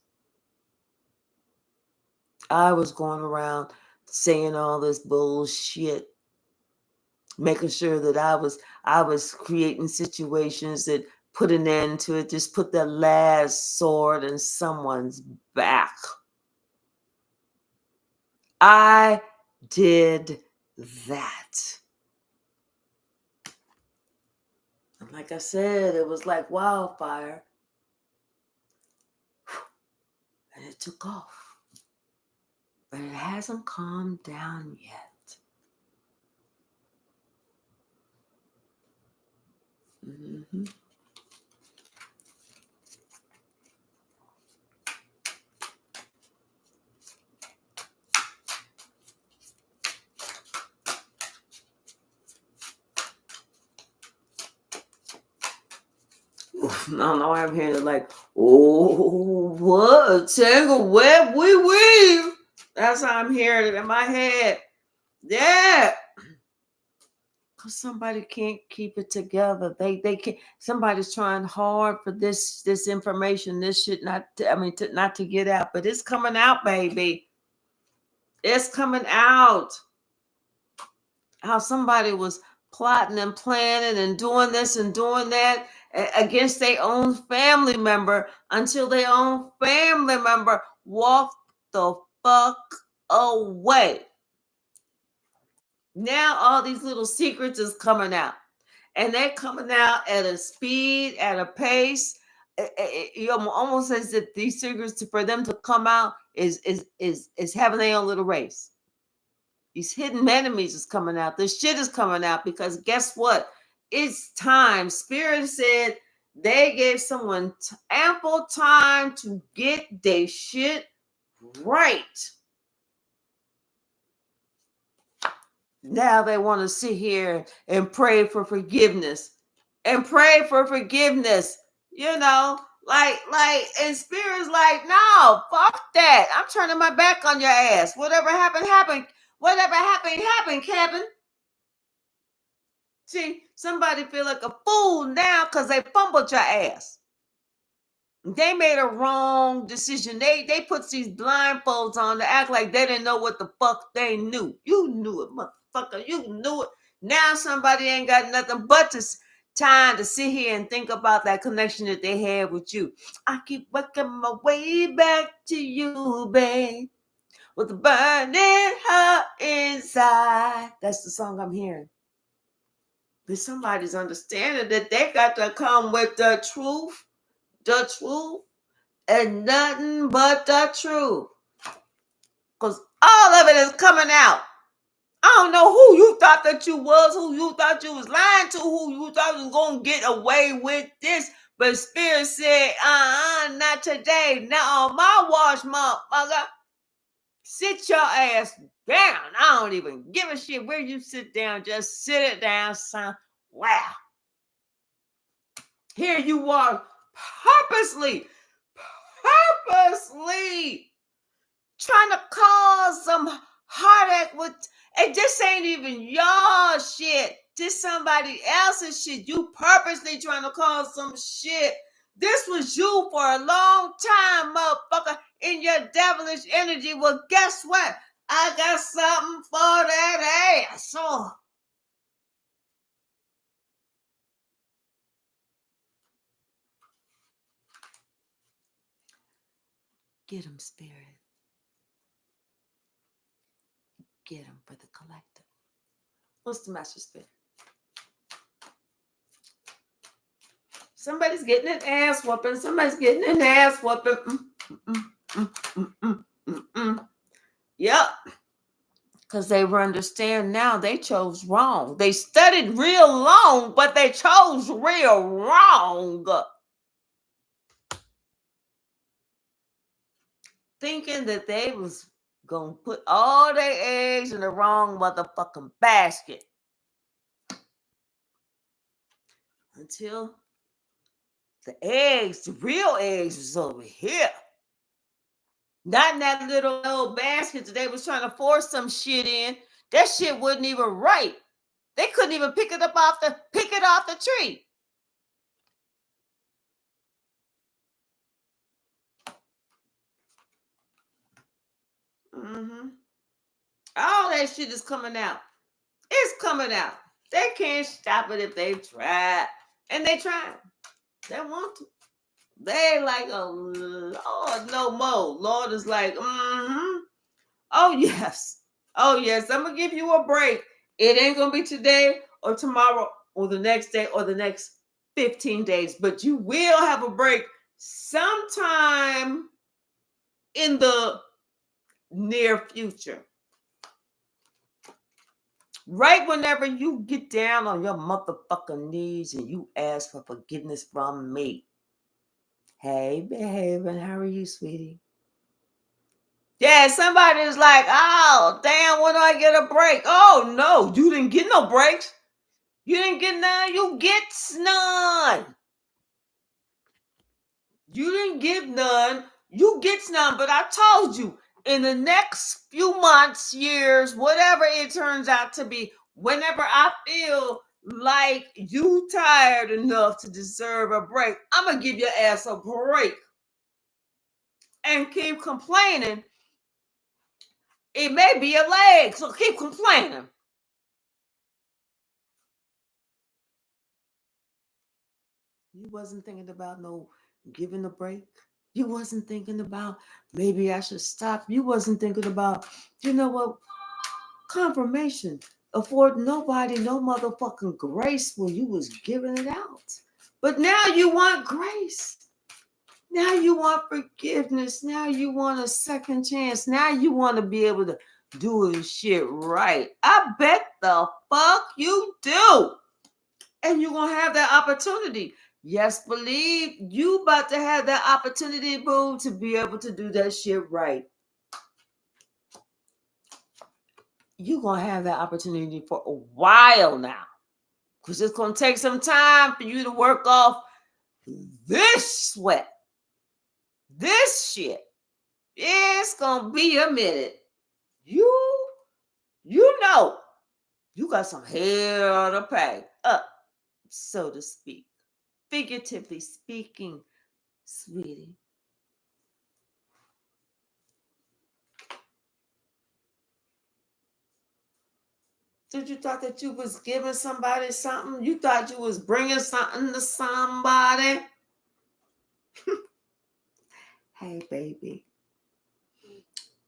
I was going around saying all this bullshit, making sure that I was creating situations that put an end to it, just put that last sword in someone's back. I did that. And like I said, it was like wildfire. And it took off. But it hasn't calmed down yet. Mm-hmm. don't know. I'm hearing like, oh, what? Tangle web, we weave. That's how I'm hearing it in my head. Yeah. Because somebody can't keep it together. They can't. Somebody's trying hard for this information. This should not. Not to get out, but it's coming out, baby. It's coming out. How somebody was plotting and planning and doing this and doing that against their own family member until their own family member walked the fuck away. Now all these little secrets is coming out. And they're coming out at a speed, at a pace. You almost as if these secrets for them to come out is having their own little race. These hidden enemies is coming out. This shit is coming out because guess what? It's time. Spirit said they gave someone ample time to get their shit right. Now they want to sit here and pray for forgiveness. And pray for forgiveness. You know, and Spirit's like, no, fuck that. I'm turning my back on your ass. Whatever happened, happened. Whatever happened, happened, Kevin. See, somebody feel like a fool now because they fumbled your ass. They made a wrong decision. They put these blindfolds on to act like they didn't know what the fuck they knew. You knew it, motherfucker. You knew it. Now somebody ain't got nothing but time to sit here and think about that connection that they had with you. I keep working my way back to you, babe, with the burning heart inside. That's the song I'm hearing. But somebody's understanding that they got to come with the truth, and nothing but the truth. Because all of it is coming out. I don't know who you thought that you was, who you thought you was lying to, who you thought was going to get away with this. But Spirit said, not today. Not on my watch, motherfucker. Sit your ass down. I don't even give a shit where you sit down. Just sit it down, son. Wow. Here you are purposely trying to cause some heartache with, and this ain't even your shit. This somebody else's shit. You purposely trying to cause some shit. This was you for a long time, motherfucker, in your devilish energy. Well, guess what? I got something for that ass. Oh. Get him, Spirit. Get him for the collective. What's the Master Spirit? Somebody's getting an ass whooping. Somebody's getting an ass whooping. Yep. Because they understand now they chose wrong. They studied real long, but they chose real wrong. Thinking that they was going to put all their eggs in the wrong motherfucking basket. Until the real eggs was over here. Not in that little old basket that they was trying to force some shit in. That shit wasn't even right. They couldn't even pick it off the tree. All that shit is coming out. It's coming out. They can't stop it if they try. And they try. They want to. They like, oh, Lord, no more. Lord is like, oh, yes. Oh, yes. I'm going to give you a break. It ain't going to be today or tomorrow or the next day or the next 15 days. But you will have a break sometime in the near future. Right whenever you get down on your motherfucking knees and you ask for forgiveness from me. Hey, behaving, how are you, sweetie? Yeah, somebody's like, oh, damn, when do I get a break? Oh, no, you didn't get no breaks. You didn't get none. You get none. You didn't get none. You get none, but I told you in the next few months, years, whatever it turns out to be, whenever I feel like you tired enough to deserve a break, I'm going to give your ass a break. And keep complaining. It may be a leg, so keep complaining. You wasn't thinking about no giving a break. You wasn't thinking about maybe I should stop. You wasn't thinking about, you know what, confirmation afford nobody no motherfucking grace when you was giving it out. But now you want grace. Now you want forgiveness. Now you want a second chance. Now you want to be able to do this shit right. I bet the fuck you do. And you're going to have that opportunity. Yes, believe you about to have that opportunity, boo, to be able to do that shit right. You're going to have that opportunity for a while now. Because it's going to take some time for you to work off this sweat. This shit. It's going to be a minute. You know, you got some hell to pay up, so to speak. Figuratively speaking, sweetie. Did you thought that you was giving somebody something? You thought you was bringing something to somebody? Hey, baby.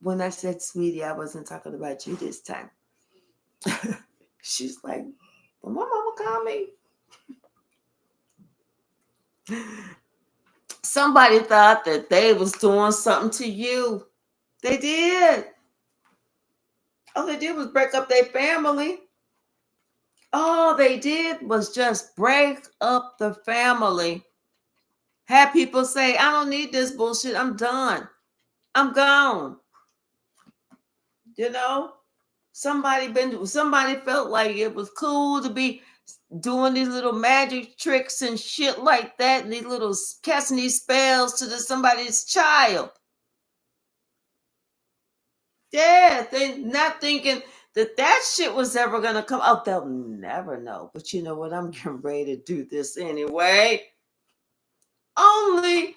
When I said sweetie, I wasn't talking about you this time. She's like, well, my mama called me. Somebody thought that they was doing something to you. They did. All they did was break up their family. All they did was just break up the family. Have people say, I don't need this bullshit. I'm done. I'm gone. You know? Somebody felt like it was cool to be doing these little magic tricks and shit like that, and these little casting these spells to somebody's child. Yeah, they not thinking that shit was ever gonna come out. They'll never know. But you know what? I'm getting ready to do this anyway. Only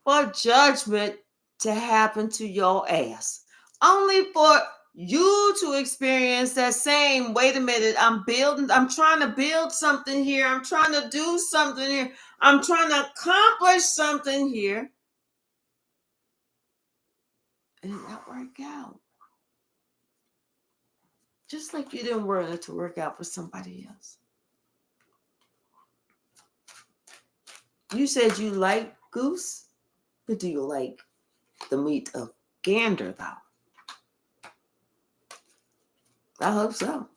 for judgment to happen to your ass. Only for you to experience that same, wait a minute, I'm trying to build something here. I'm trying to do something here. I'm trying to accomplish something here. And it not work out. Just like you didn't want it to work out for somebody else. You said you like goose, but do you like the meat of gander, though? I hope so.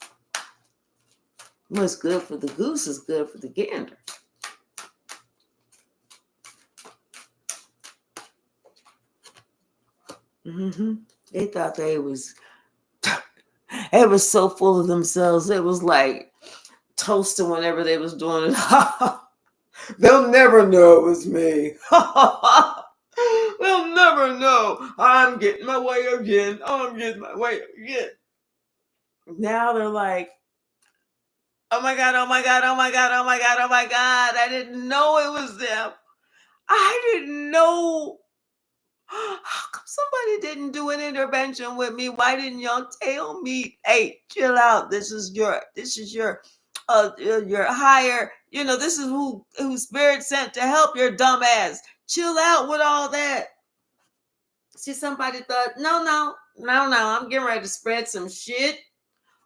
What's good for the goose is good for the gander. Mm-hmm. They thought it was so full of themselves. It was like toasting whenever they was doing it. They'll never know it was me. They'll never know. I'm getting my way again. I'm getting my way again. Now they're like, oh my God, oh my God, oh my God, oh my God, oh my God. I didn't know it was them. I didn't know. How come somebody didn't do an intervention with me? Why didn't y'all tell me, hey, chill out. This is your higher, this is who spirit sent to help your dumb ass. Chill out with all that. See, somebody thought, no, I'm getting ready to spread some shit.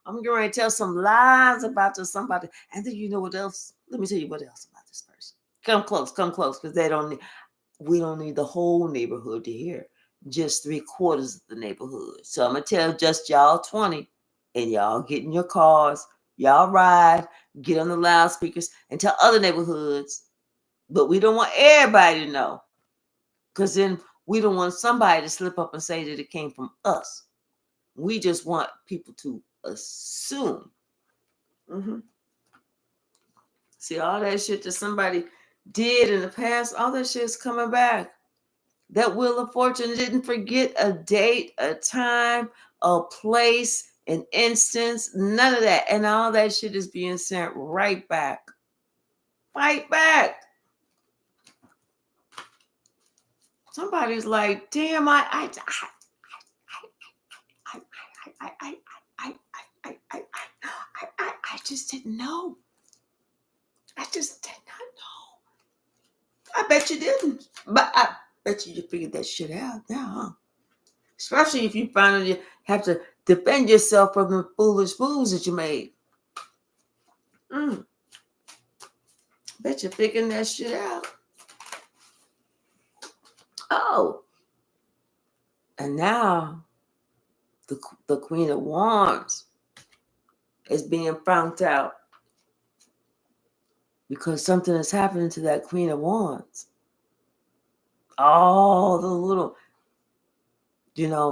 I'm getting ready to tell some lies about somebody. And then you know what else? Let me tell you what else about this person. Come close, because we don't need the whole neighborhood to hear. Just 3/4 of the neighborhood. So I'm going to tell just y'all 20, and y'all get in your cars, y'all ride, get on the loudspeakers, and tell other neighborhoods. But we don't want everybody to know, because then we don't want somebody to slip up and say that it came from us. We just want people to assume. Mm-hmm. See, all that shit that somebody did in the past, all that shit's coming back. That Wheel of Fortune didn't forget a date, a time, a place, an instance, none of that. And all that shit is being sent right back. Right back. Somebody's like, damn, I just didn't know. I just did not know. I bet you didn't. But I bet you figured that shit out now, huh? Especially if you finally have to defend yourself from the foolish moves that you made. Bet you're figuring that shit out. Oh. And now the Queen of Wands is being found out because something is happening to that Queen of Wands. All the little,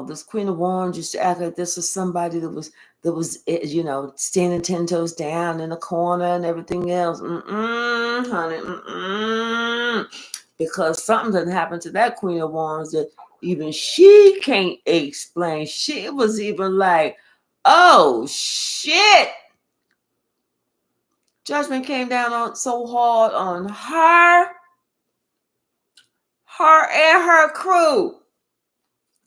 this Queen of Wands used to act like this was somebody that was standing 10 toes down in a corner and everything else. Honey, because something didn't happen to that Queen of Wands that even she can't explain. She was even like, oh shit. Judgment came down so hard on her and her crew.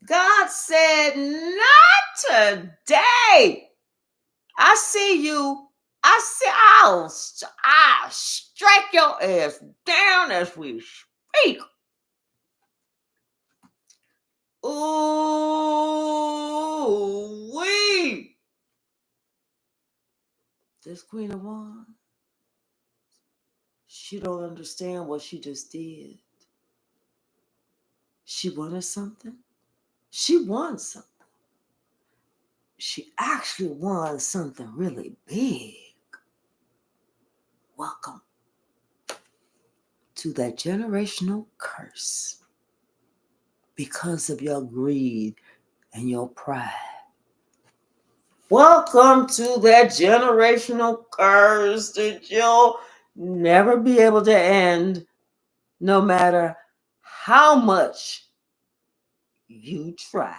God said, not today. I see you. I'll strike your ass down as we speak. Ooh, wee. This Queen of Wands, she don't understand what she just did. She wanted something. She won something. She actually won something really big. Welcome to that generational curse because of your greed and your pride. Welcome to that generational curse that you'll never be able to end, no matter how much you try.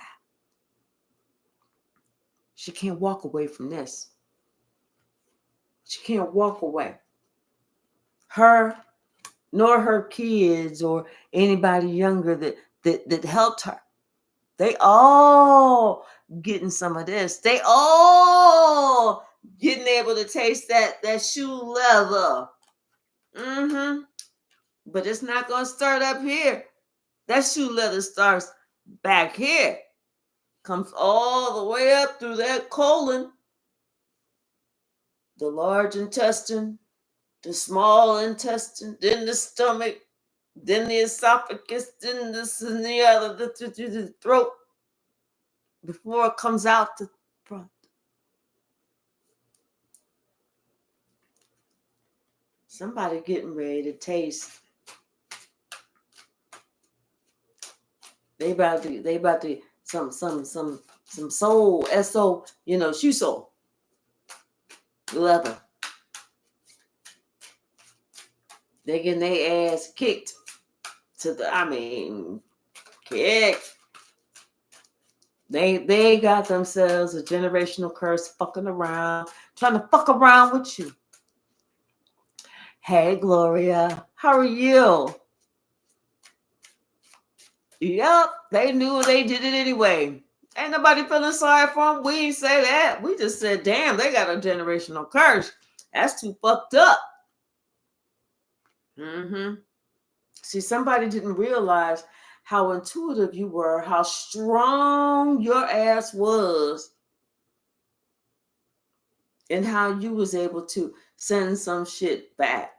She can't walk away from this. She can't walk away. Her, nor her kids or anybody younger that helped her. They all getting some of this. They all getting able to taste that shoe leather. But it's not going to start up here. That shoe leather starts back here. Comes all the way up through that colon, the large intestine, the small intestine, then the stomach, then the esophagus, then this and the other, the throat, before it comes out the front. Somebody getting ready to taste. They about to some soul, S-O, shoe sole. Leather. They getting their ass kicked kicked. They got themselves a generational curse fucking around, trying to fuck around with you. Hey, Gloria, how are you? Yep, they knew they did it anyway. Ain't nobody feeling sorry for them. We ain't say that. We just said, damn, they got a generational curse. That's too fucked up. See, somebody didn't realize how intuitive you were, how strong your ass was, and how you was able to send some shit back.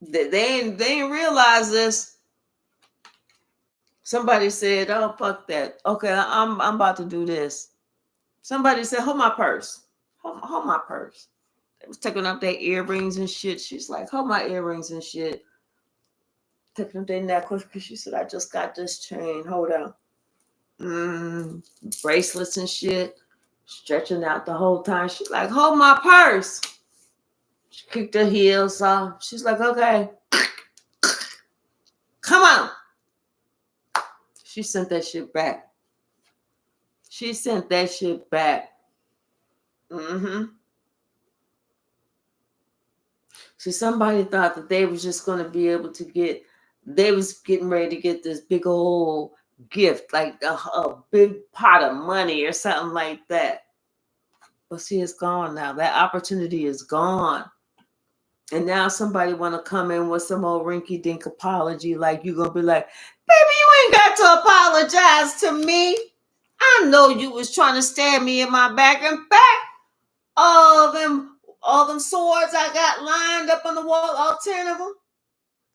They ain't realize this. Somebody said, oh, fuck that. Okay, I'm about to do this. Somebody said, hold my purse. Hold my purse. They was taking up their earrings and shit. She's like, hold my earrings and shit. Taking up their necklace because she said, I just got this chain. Hold on. Bracelets and shit. Stretching out the whole time. She's like, hold my purse. She kicked her heels off. She's like, okay, come on. She sent that shit back. She sent that shit back. See, somebody thought that they was just going to be able to they was getting ready to get this big old gift, like a big pot of money or something like that. But see, it's gone now. That opportunity is gone. And now somebody want to come in with some old rinky-dink apology, like you're going to be like, baby, you ain't got to apologize to me. I know you was trying to stab me in my back. In fact, all them swords I got lined up on the wall, all 10 of them,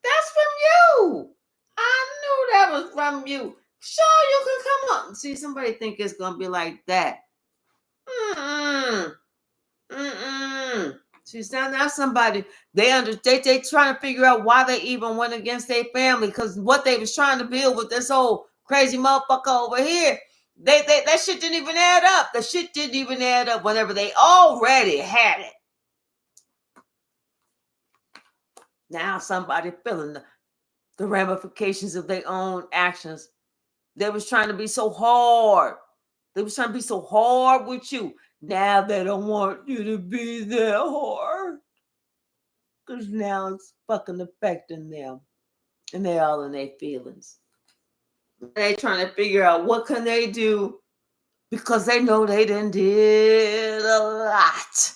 that's from you. I knew that was from you. Sure, you can come up. See, somebody think it's going to be like that. See, now somebody, they trying to figure out why they even went against their family, because what they was trying to build with this old crazy motherfucker over here, that shit didn't even add up. The shit didn't even add up whenever they already had it. Now somebody feeling the ramifications of their own actions. They was trying to be so hard. They was trying to be so hard with you. Now they don't want you to be that hard. Because now it's fucking affecting them. And they all in their feelings. They trying to figure out what can they do, because they know they done did a lot.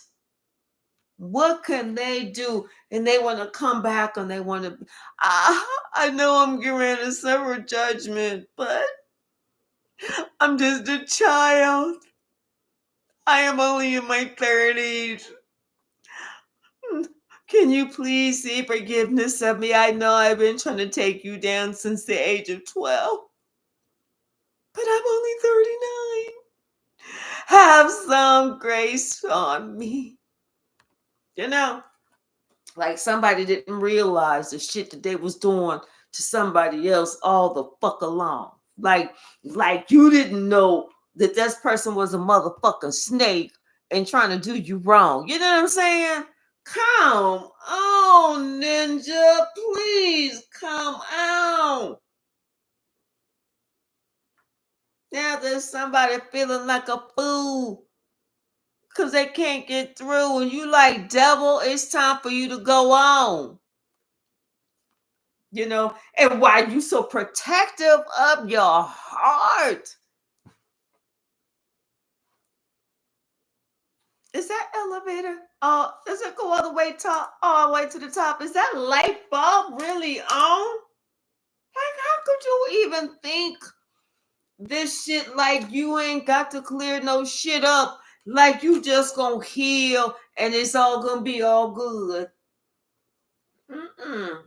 What can they do? And they want to come back and they want to, I know I'm getting a suffer judgment, but I'm just a child. I am only in my 30s. Can you please see forgiveness of me? I know I've been trying to take you down since the age of 12. But I'm only 39. Have some grace on me. You know, like somebody didn't realize the shit that they was doing to somebody else all the fuck along. Like you didn't know that this person was a motherfucking snake and trying to do you wrong. You know what I'm saying? Come on, ninja. Please come on. Now there's somebody feeling like a fool because they can't get through, and you like, devil, it's time for you to go on. You know, and why you so protective of your heart? Is that elevator? Oh, does it go all the way to the top? Is that light bulb really on? Like, how could you even think this shit? Like, you ain't got to clear no shit up. Like, you just gonna heal and it's all gonna be all good. I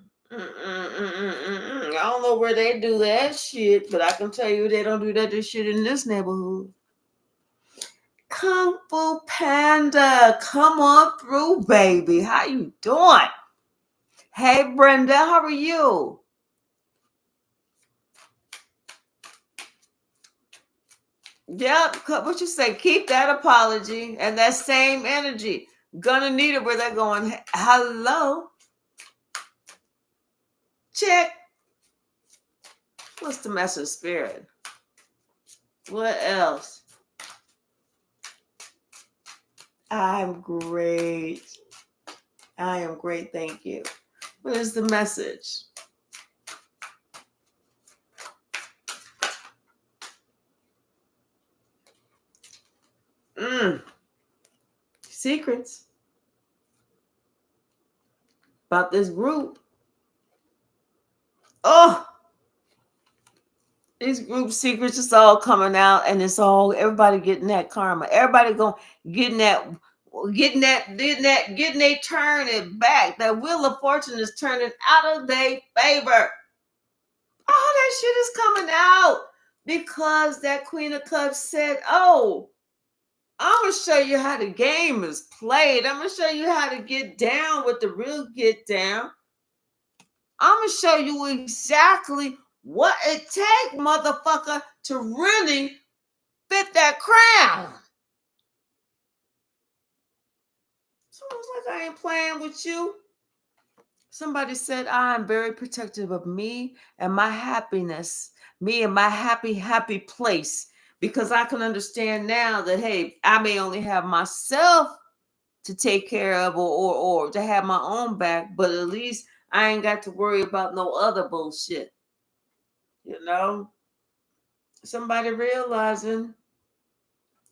don't know where they do that shit, but I can tell you they don't do that shit in this neighborhood. Kung Fu Panda, come on through, baby. How you doing? Hey, Brenda, how are you? Yep, what you say? Keep that apology and that same energy. Gonna need it where they're going, hello? Check. What's the message, spirit? What else? I'm great. I am great, thank you. What is the message? Secrets about this group. Oh, these group secrets is all coming out, and it's all everybody getting that karma. Everybody getting their turn it back. That wheel of fortune is turning out of their favor. All that shit is coming out because that Queen of Cups said, "Oh, I'm gonna show you how the game is played. I'm gonna show you how to get down with the real get down. I'm gonna show you exactly what it takes, motherfucker, to really fit that crown." Someone's like, I ain't playing with you. Somebody said, I am very protective of me and my happiness, me and my happy place. Because I can understand now that, hey, I may only have myself to take care of or to have my own back, but at least I ain't got to worry about no other bullshit. You know? Somebody realizing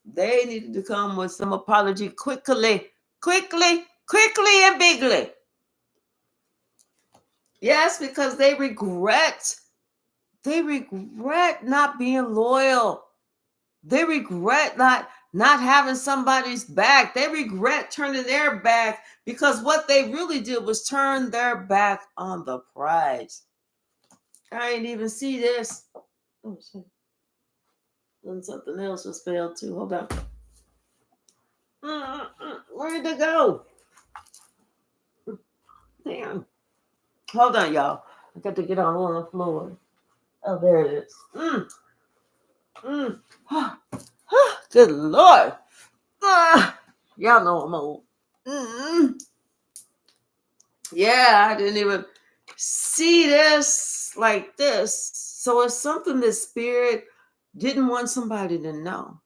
they needed to come with some apology quickly and bigly. Yes, because they regret not being loyal. They regret not having somebody's back. They regret turning their back because what they really did was turn their back on the prize. I ain't even see this. Oh shit. Then something else was failed too. Hold on. Where did it go? Damn. Hold on, y'all. I got to get on the floor. Oh, there it is. Good Lord. Y'all know I'm old. Yeah, I didn't even see this like this. So it's something that spirit didn't want somebody to know.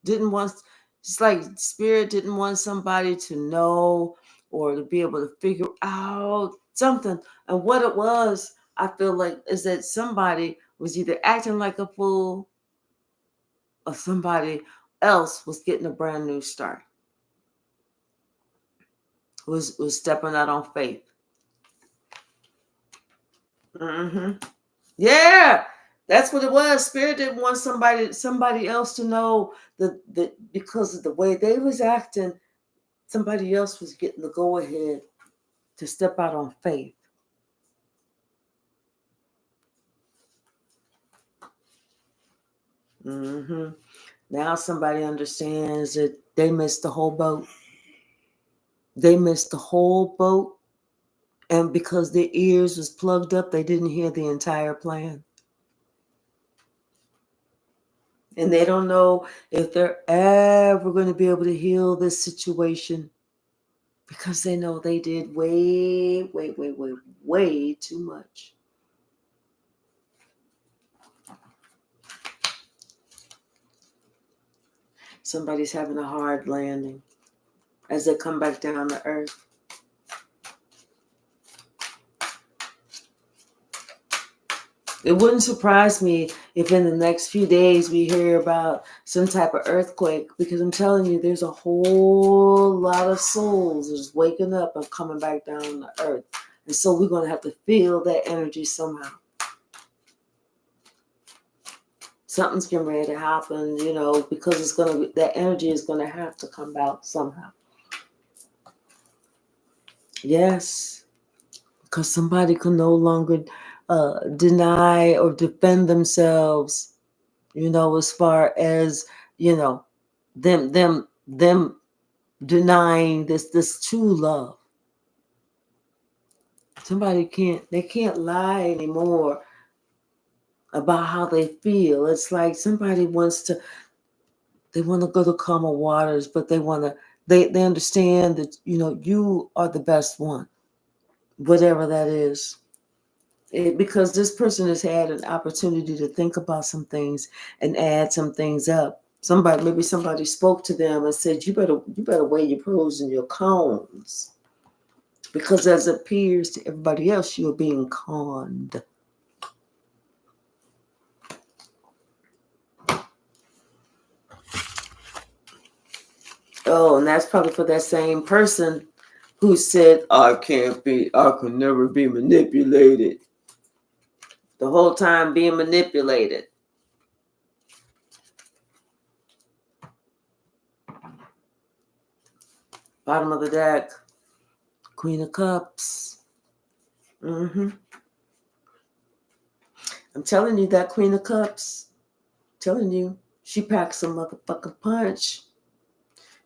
It's like spirit didn't want somebody to know or to be able to figure out something. And what it was, I feel like, is that somebody was either acting like a fool or somebody else was getting a brand new start. Was stepping out on faith. Yeah, that's what it was. Spirit didn't want somebody else to know that because of the way they was acting, somebody else was getting the go ahead to step out on faith. Now somebody understands that they missed the whole boat. They missed the whole boat, and because their ears was plugged up, they didn't hear the entire plan. And they don't know if they're ever going to be able to heal this situation because they know they did way too much. Somebody's having a hard landing as they come back down to earth. It wouldn't surprise me if in the next few days we hear about some type of earthquake, because I'm telling you, there's a whole lot of souls just waking up and coming back down to earth. And so we're going to have to feel that energy somehow. Something's getting ready to happen, because it's going to be, that energy is going to have to come out somehow. Yes, because somebody can no longer deny or defend themselves, as far as, them denying this true love. They can't lie anymore about how they feel. It's like somebody they want to go to calmer waters, but they understand that, you are the best one, whatever that is. Because this person has had an opportunity to think about some things and add some things up. Maybe somebody spoke to them and said, you better weigh your pros and your cons, because as it appears to everybody else, you're being conned. Oh, and that's probably for that same person who said, I can never be manipulated. The whole time being manipulated. Bottom of the deck, Queen of Cups. I'm telling you, that Queen of Cups, telling you, she packed some motherfucking punch.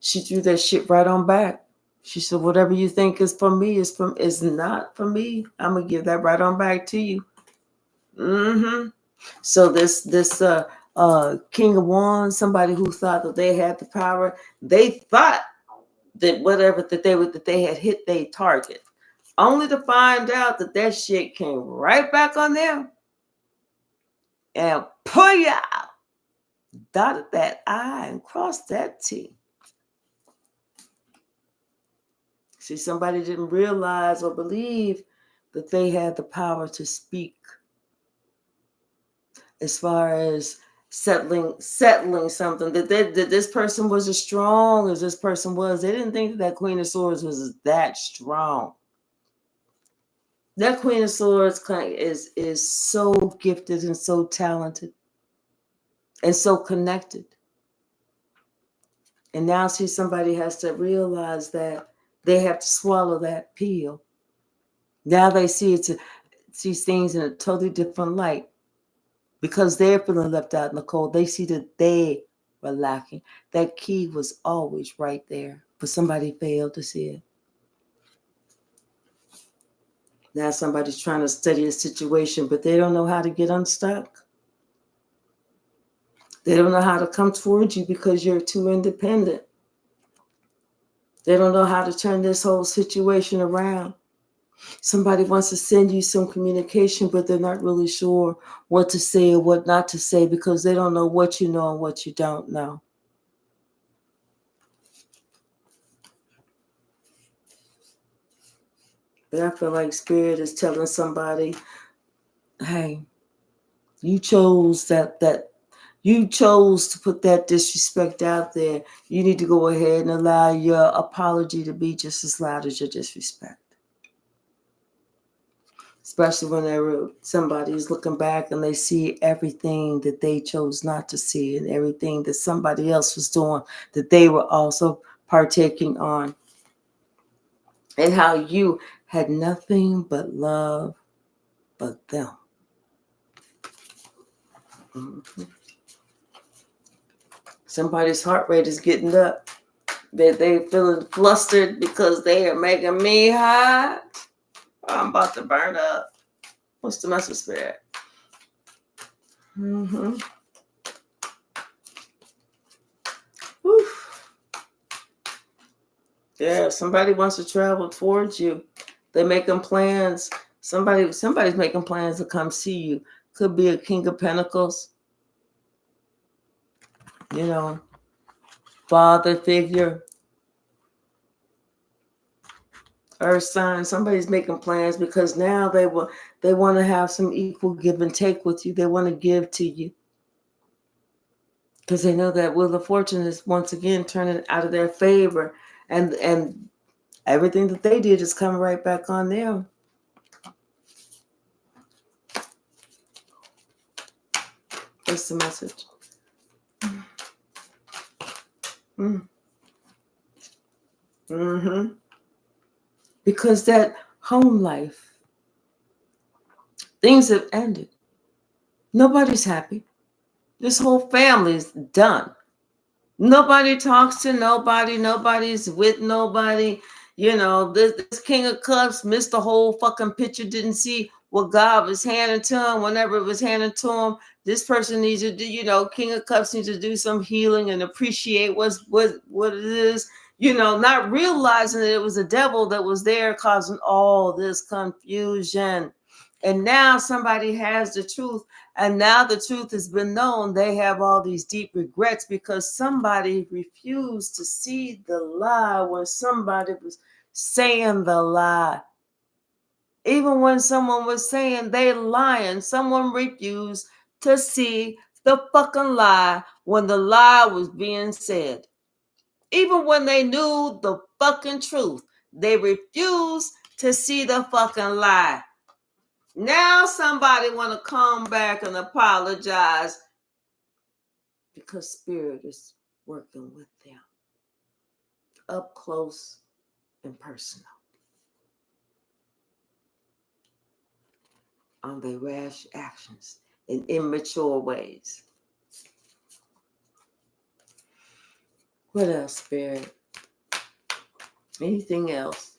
She threw that shit right on back. She said, whatever you think is for me is not for me. I'm gonna give that right on back to you. So this King of Wands, somebody who thought that they had the power, they thought that they had hit their target, only to find out that shit came right back on them and pull you out, dotted that I and crossed that T. See, somebody didn't realize or believe that they had the power to speak as far as settling something, that this person was as strong as this person was. They didn't think that Queen of Swords was that strong. That Queen of Swords is so gifted and so talented and so connected. And now see, somebody has to realize that they have to swallow that pill. Now they see things in a totally different light. Because they're feeling left out in the cold, they see that they were lacking. That key was always right there, but somebody failed to see it. Now somebody's trying to study a situation, but they don't know how to get unstuck. They don't know how to come towards you because you're too independent. They don't know how to turn this whole situation around. Somebody wants to send you some communication, but they're not really sure what to say or what not to say because they don't know what you know and what you don't know. But I feel like Spirit is telling somebody, hey, you chose you chose to put that disrespect out there. You need to go ahead and allow your apology to be just as loud as your disrespect. Especially when somebody's looking back and they see everything that they chose not to see and everything that somebody else was doing that they were also partaking on. And how you had nothing but love but them. Mm-hmm. Somebody's heart rate is getting up. They feeling flustered because they are making me hot. I'm about to burn up. What's the message, Spirit? Mm-hmm. Oof. Yeah, somebody wants to travel towards you. They're making plans. Somebody's making plans to come see you. Could be a King of Pentacles. Father figure. Earth sign. Somebody's making plans because now they want to have some equal give and take with you. They want to give to you because they know that Wheel of Fortune is once again turning out of their favor, and everything that they did is coming right back on them. That's the message. Mm-hmm. Because that home life, things have ended. Nobody's happy. This whole family is done. Nobody talks to nobody. Nobody's with nobody. This King of Cups missed the whole fucking picture, didn't see what God was handing to him whenever it was handed to him. This person needs to do, King of Cups needs to do some healing and appreciate what it is, not realizing that it was the devil that was there causing all this confusion. And now somebody has the truth. And now the truth has been known. They have all these deep regrets because somebody refused to see the lie when somebody was saying the lie. Even when someone was saying they lying, someone refused to see the fucking lie when the lie was being said. Even when they knew the fucking truth, they refused to see the fucking lie. Now somebody want to come back and apologize because Spirit is working with them up close and personal on their rash actions in immature ways. What else, Spirit? Anything else?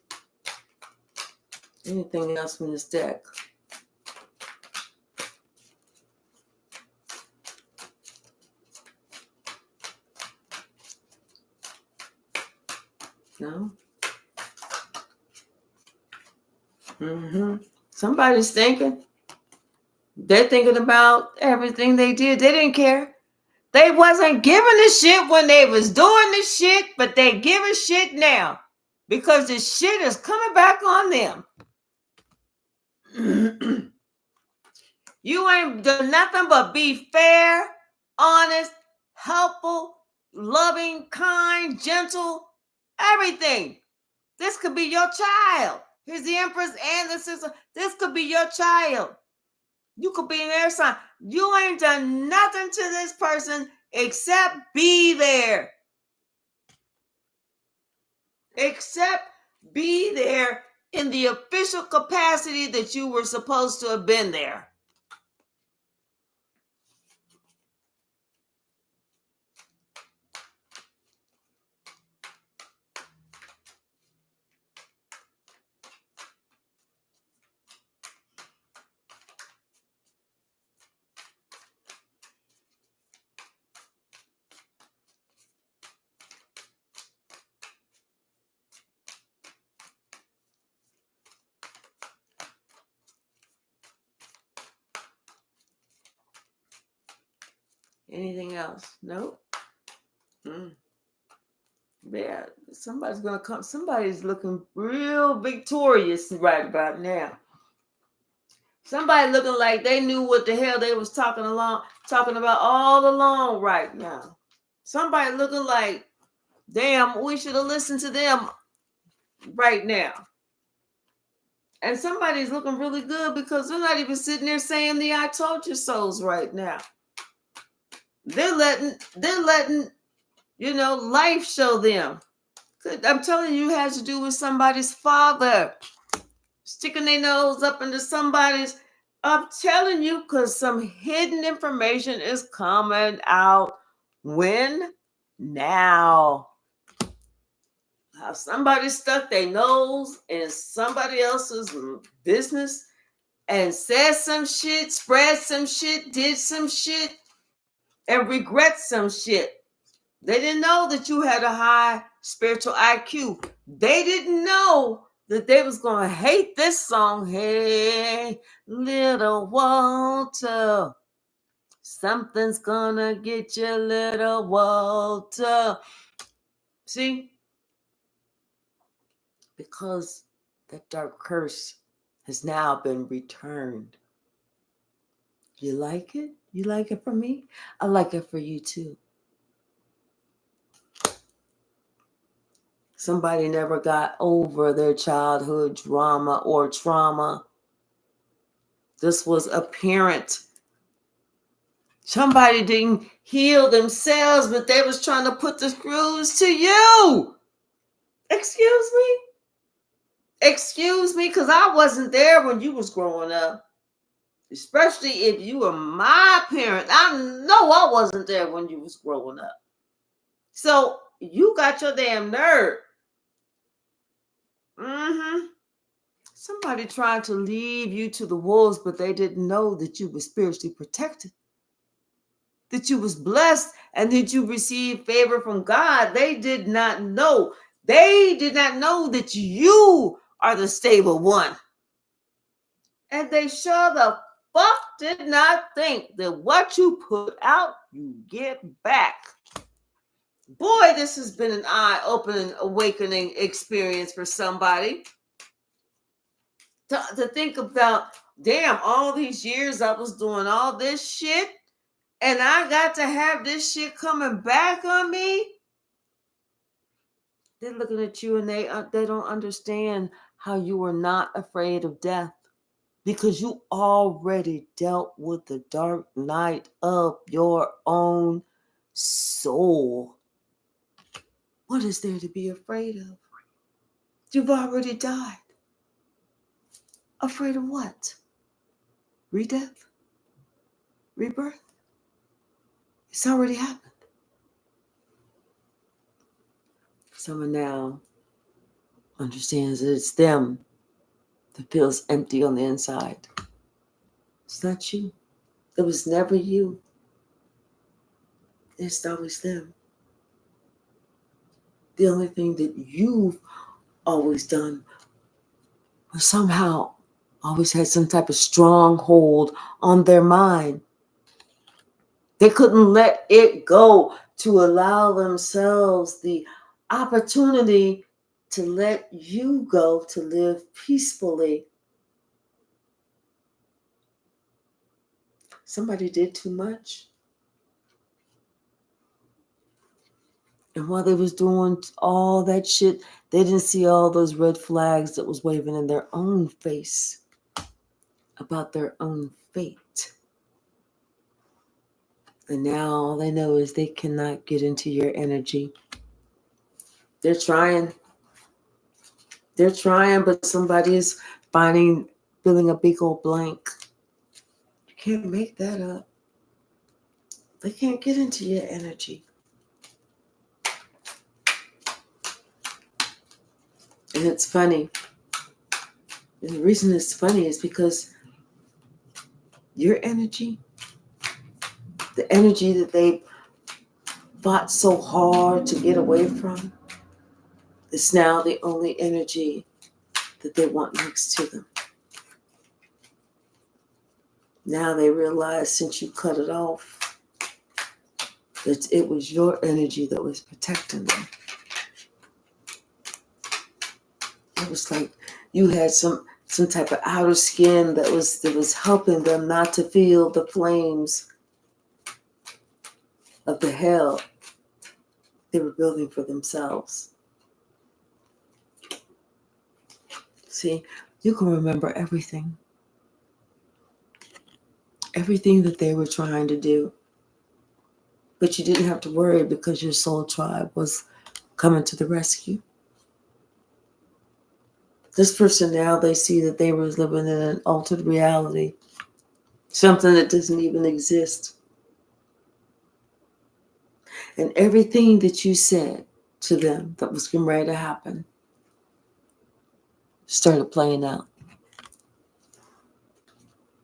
Anything else from this deck? No. Somebody's thinking. They're thinking about everything they did. They didn't care. They wasn't giving a shit when they was doing the shit, but they give a shit now because the shit is coming back on them. You ain't done nothing but be fair, honest, helpful, loving, kind, gentle, everything. This could be your child. Here's the Empress and the sister. This could be your child. You could be an air sign. You ain't done nothing to this person except be there. Except be there in the official capacity that you were supposed to have been there. Anything else? Nope. Yeah, somebody's gonna come. Somebody's looking real victorious right about now. Somebody looking like they knew what the hell they was talking about all along right now. Somebody looking like, damn, we should have listened to them right now. And somebody's looking really good because they're not even sitting there saying the I told you so's right now. They're letting, life show them. I'm telling you, it has to do with somebody's father. Sticking their nose up into somebody's. I'm telling you, because some hidden information is coming out. When? Now. How somebody stuck their nose in somebody else's business and said some shit, spread some shit, did some shit, and regret some shit. They didn't know that you had a high spiritual IQ. They didn't know that they was going to hate this song. Hey, little Walter, something's going to get you, little Walter. See? Because that dark curse has now been returned. You like it? You like it for me? I like it for you too. Somebody never got over their childhood drama or trauma. This was apparent. Somebody didn't heal themselves, but they was trying to put the screws to you. Excuse me, because I wasn't there when you was growing up. Especially if you were my parent. I know I wasn't there when you was growing up. So you got your damn nerve. Somebody tried to leave you to the wolves, but they didn't know that you were spiritually protected, that you was blessed, and that you received favor from God. They did not know. They did not know that you are the stable one. And they sure the fuck did not think that what you put out, you get back. Boy, this has been an eye-opening, awakening experience for somebody. To think about, damn, all these years I was doing all this shit, and I got to have this shit coming back on me. They're looking at you and they don't understand how you are not afraid of death, because you already dealt with the dark night of your own soul. What is there to be afraid of? You've already died. Afraid of what? Redeath? Rebirth? It's already happened. Someone now understands that it's them that feels empty on the inside. It's not you. It was never you. It's always them. The only thing that you've always done was somehow always had some type of stronghold on their mind. They couldn't let it go to allow themselves the opportunity to let you go to live peacefully. Somebody did too much. And while they was doing all that shit, they didn't see all those red flags that was waving in their own face about their own fate. And now all they know is they cannot get into your energy. They're trying, but somebody is filling a big old blank. You can't make that up. They can't get into your energy. And it's funny. And the reason it's funny is because your energy, the energy that they fought so hard to get away from, is now the only energy that they want next to them. Now they realize, since you cut it off, that it was your energy that was protecting them. It was like you had some type of outer skin that was helping them not to feel the flames of the hell they were building for themselves. See, you can remember everything. Everything that they were trying to do. But you didn't have to worry because your soul tribe was coming to the rescue. This person now, they see that they were living in an altered reality. Something that doesn't even exist. And everything that you said to them that was getting ready to happen started playing out.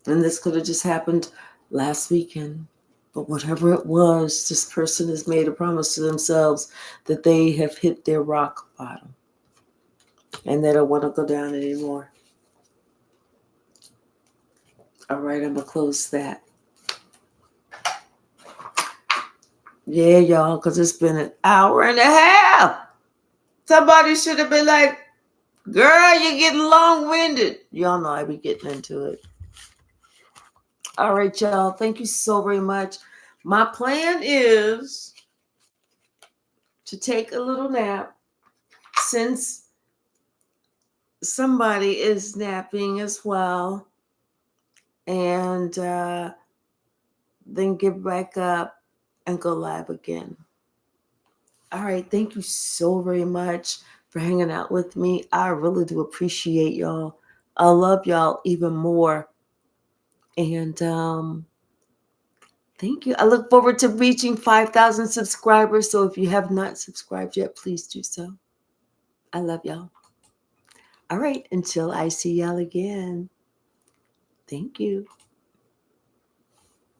And this could have just happened last weekend. But whatever it was, this person has made a promise to themselves that they have hit their rock bottom. And they don't want to go down anymore. All right, I'm going to close that. Yeah, y'all, because it's been an hour and a half. Somebody should have been like, girl, you're getting long-winded. Y'all know I be getting into it. All right, y'all. Thank you so very much. My plan is to take a little nap since somebody is napping as well. And then get back up and go live again. All right. Thank you so very much for hanging out with me. I really do appreciate y'all. I love y'all even more. And thank you. I look forward to reaching 5,000 subscribers. So if you have not subscribed yet, please do so. I love y'all. All right. Until I see y'all again. Thank you.